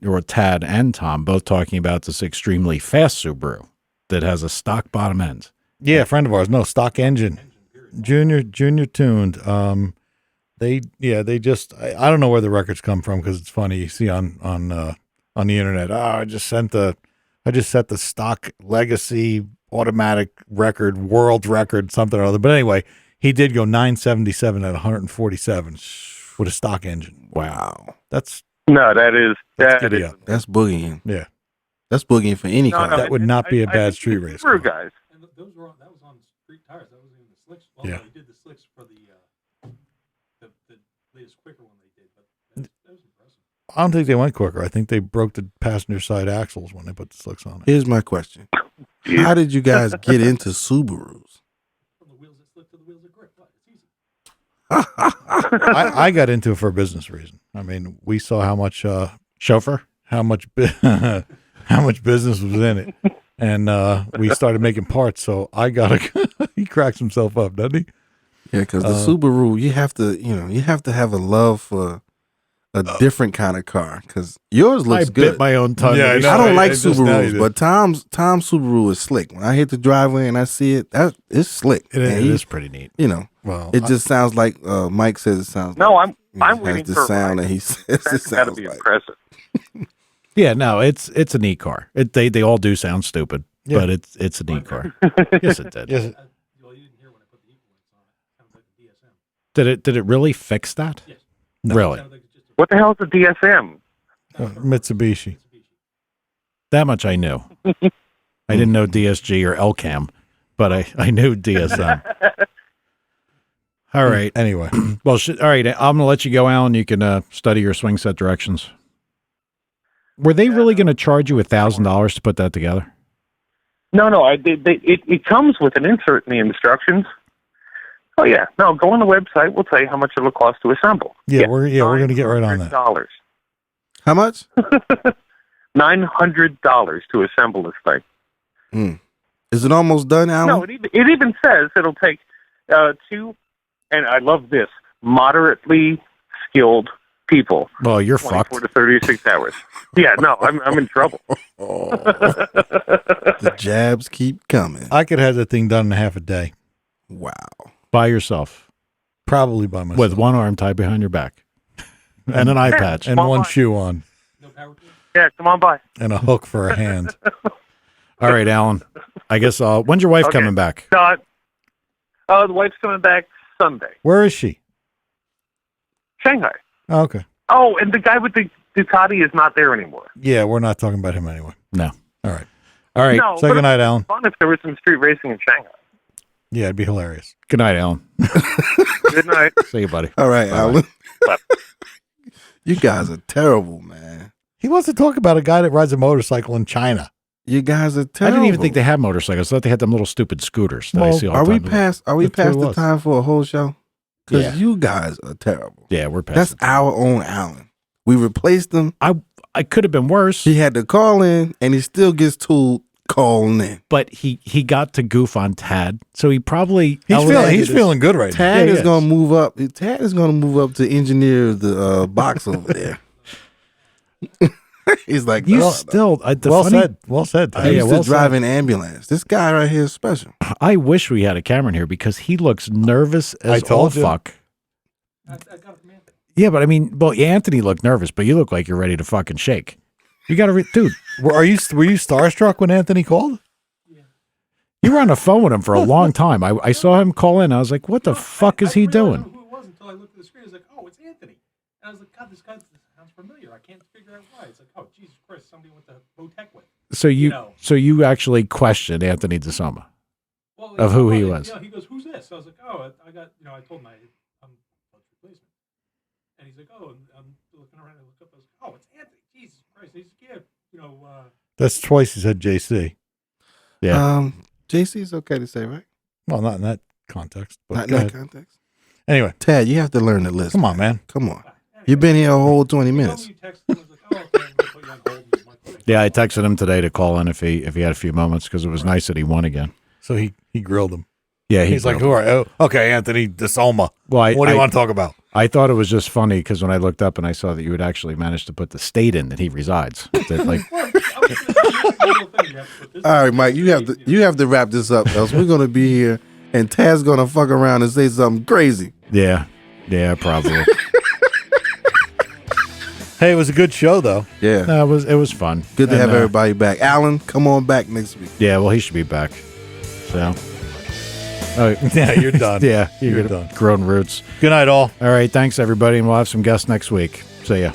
or Tad and Tom both talking about this extremely fast Subaru that has a stock bottom end. Yeah, a friend of ours. No, stock engine. Junior tuned. They just, I don't know where the records come from because it's funny. You see on the internet, I just set the stock legacy automatic record, world record, something or other. But anyway, he did go 977 at 147 with a stock engine. Wow. That's No, that is giddy up. That's boogieing. Yeah. That's boogieing for any car. That would not be a bad street race car. Guys. And that was on street tires. That wasn't even the slicks. Well, Yeah. no, they did the slicks for the latest quicker one they did, but that was impressive. I don't think they went quicker. I think they broke the passenger side axles when they put the slicks on it. Here's my question. How did you guys get into Subarus? From the wheels that slip to the wheels that grip. What? It's easy. I got into it for a business reason. I mean, we saw how much Chauffeur? how much business was in it, and we started making parts. So I got he cracks himself up, doesn't he? Yeah, because the Subaru, you have to have a love for a different kind of car. Because yours looks I good. bit my own tongue. Yeah, I know. I don't like I just know you Subarus, do. but Tom's Subaru is slick. When I hit the driveway and I see it, it's slick. It And he- is pretty neat. You know, Well, it just sounds like Mike says it sounds. No, like, I'm it waiting has the for a sound ride. that he says. That's it got to sounds be like. impressive. Yeah, no, it's a neat car. They all do sound stupid, Yeah. but it's a neat car. Yes, it did. yes, Well, you didn't hear when I put the equal links on it. Sounds like the DSM. Did it really fix that? Yes. Really? Sounds like it's just a What the hell is a DSM? Mitsubishi. That much I knew. I didn't know DSG or LCAM, but I knew DSM. All right. Anyway, Well, all right. I'm going to let you go, Alan. You can study your swing set directions. Were they really going to charge you $1,000 to put that together? No. It comes with an insert in the instructions. Oh yeah. No, go on the website. We'll tell you how much it'll cost to assemble. we're going to get right on that. $900. How much? $900 to assemble this thing. Is it almost done, Alan? No, it even says it'll take 2, and I love this, moderately skilled people. Well, you're 24 fucked. to 36 hours. Yeah, no, I'm in trouble. The jabs keep coming. I could have that thing done in half a day, Wow. By yourself. probably by myself, With one arm tied behind your back. And an eye patch. and Come one on. shoe on, no power tool. Yeah, come on by. and a hook for a hand. All right, Alan. I guess when's your wife Okay. coming back? The wife's coming back Sunday. Where is she? Shanghai. Oh, okay. Oh, and the guy with the Ducati is not there anymore. Yeah, we're not talking about him anyway. No. All right. All right. No, Say but goodnight, it'd be Alan. fun if there was some street racing in Shanghai. Yeah, it'd be hilarious. Good night, Alan. Good night. See you, buddy. All right, Bye-bye. Alan. Bye. You guys are terrible, man. He wants to talk about a guy that rides a motorcycle in China. You guys are I terrible. didn't even think they had motorcycles. I thought they had them little stupid scooters that I Well, see all Are the we time. past? Are we That's what past it the was. time for a whole show? Because Yeah. you guys are terrible. Yeah, we're past That's it. our own Alan. We replaced him. I could have been worse, He had to call in, and he still gets told calling in. but he got to goof on Tad, so he probably He's feeling good right now. Tad Yeah, is he going to move up. Tad is going to move up to engineer the box over there. He's like, You "Oh, still the Well funny, said. Well said. I Tad. used well to drive an ambulance. This guy right here is special. I wish we had a Cameron here because he looks nervous as I told all you. fuck. I got it from Anthony. Yeah, but I mean, well, Anthony looked nervous, but you look like you're ready to fucking shake. You got to, dude. Were you starstruck when Anthony called? You were on the phone with him for a long time. I saw him call in. I was like, what the fuck is he I didn't realize doing? who it was until I looked at the screen. I was like, oh, it's Anthony. And I was like, God, this guy sounds familiar. I can't figure out why. It's like, oh, Jesus Christ, somebody went to Botech with. So know. you actually questioned Anthony DiSomma. Well, Of who he you know, was. he goes, who's this? I was like, oh, I got, I told him I'm Bud's replacement. And he's like, oh, and I'm looking around and I look up. I was like, oh, it's Anthony. Jesus Christ, he's a kid. That's twice he said JC. Yeah. JC is okay to say, right? Well, not in that context. But Not in go that ahead. context. Anyway, Tad, you have to learn the list. come on, man. Come on. You've been here a whole 20 He told minutes. me you texted him. I was like, oh, okay, I'm going to put you on hold. And Mike was like, Yeah, I texted him today to call in if he had a few moments because it was nice that he won again. So he grilled him. Yeah, He's like, who are you? Oh, okay, Anthony DiSomma. Well, What do you want to talk about? I thought it was just funny because when I looked up and I saw that you had actually managed to put the state in that he resides. That, like, well, I was just the little thing. You have to put this All right, Mike, you have to wrap this up, else we're gonna be here and Tad's gonna fuck around and say something crazy. yeah, probably. Hey, it was a good show, though. Yeah. No, it was fun. Good to And, have everybody back. Alan, come on back next week. Yeah, well, he should be back. So, oh, Yeah, you're done. yeah, You're you're done. grown roots. Good night, all. All right, thanks everybody, and we'll have some guests next week. See ya.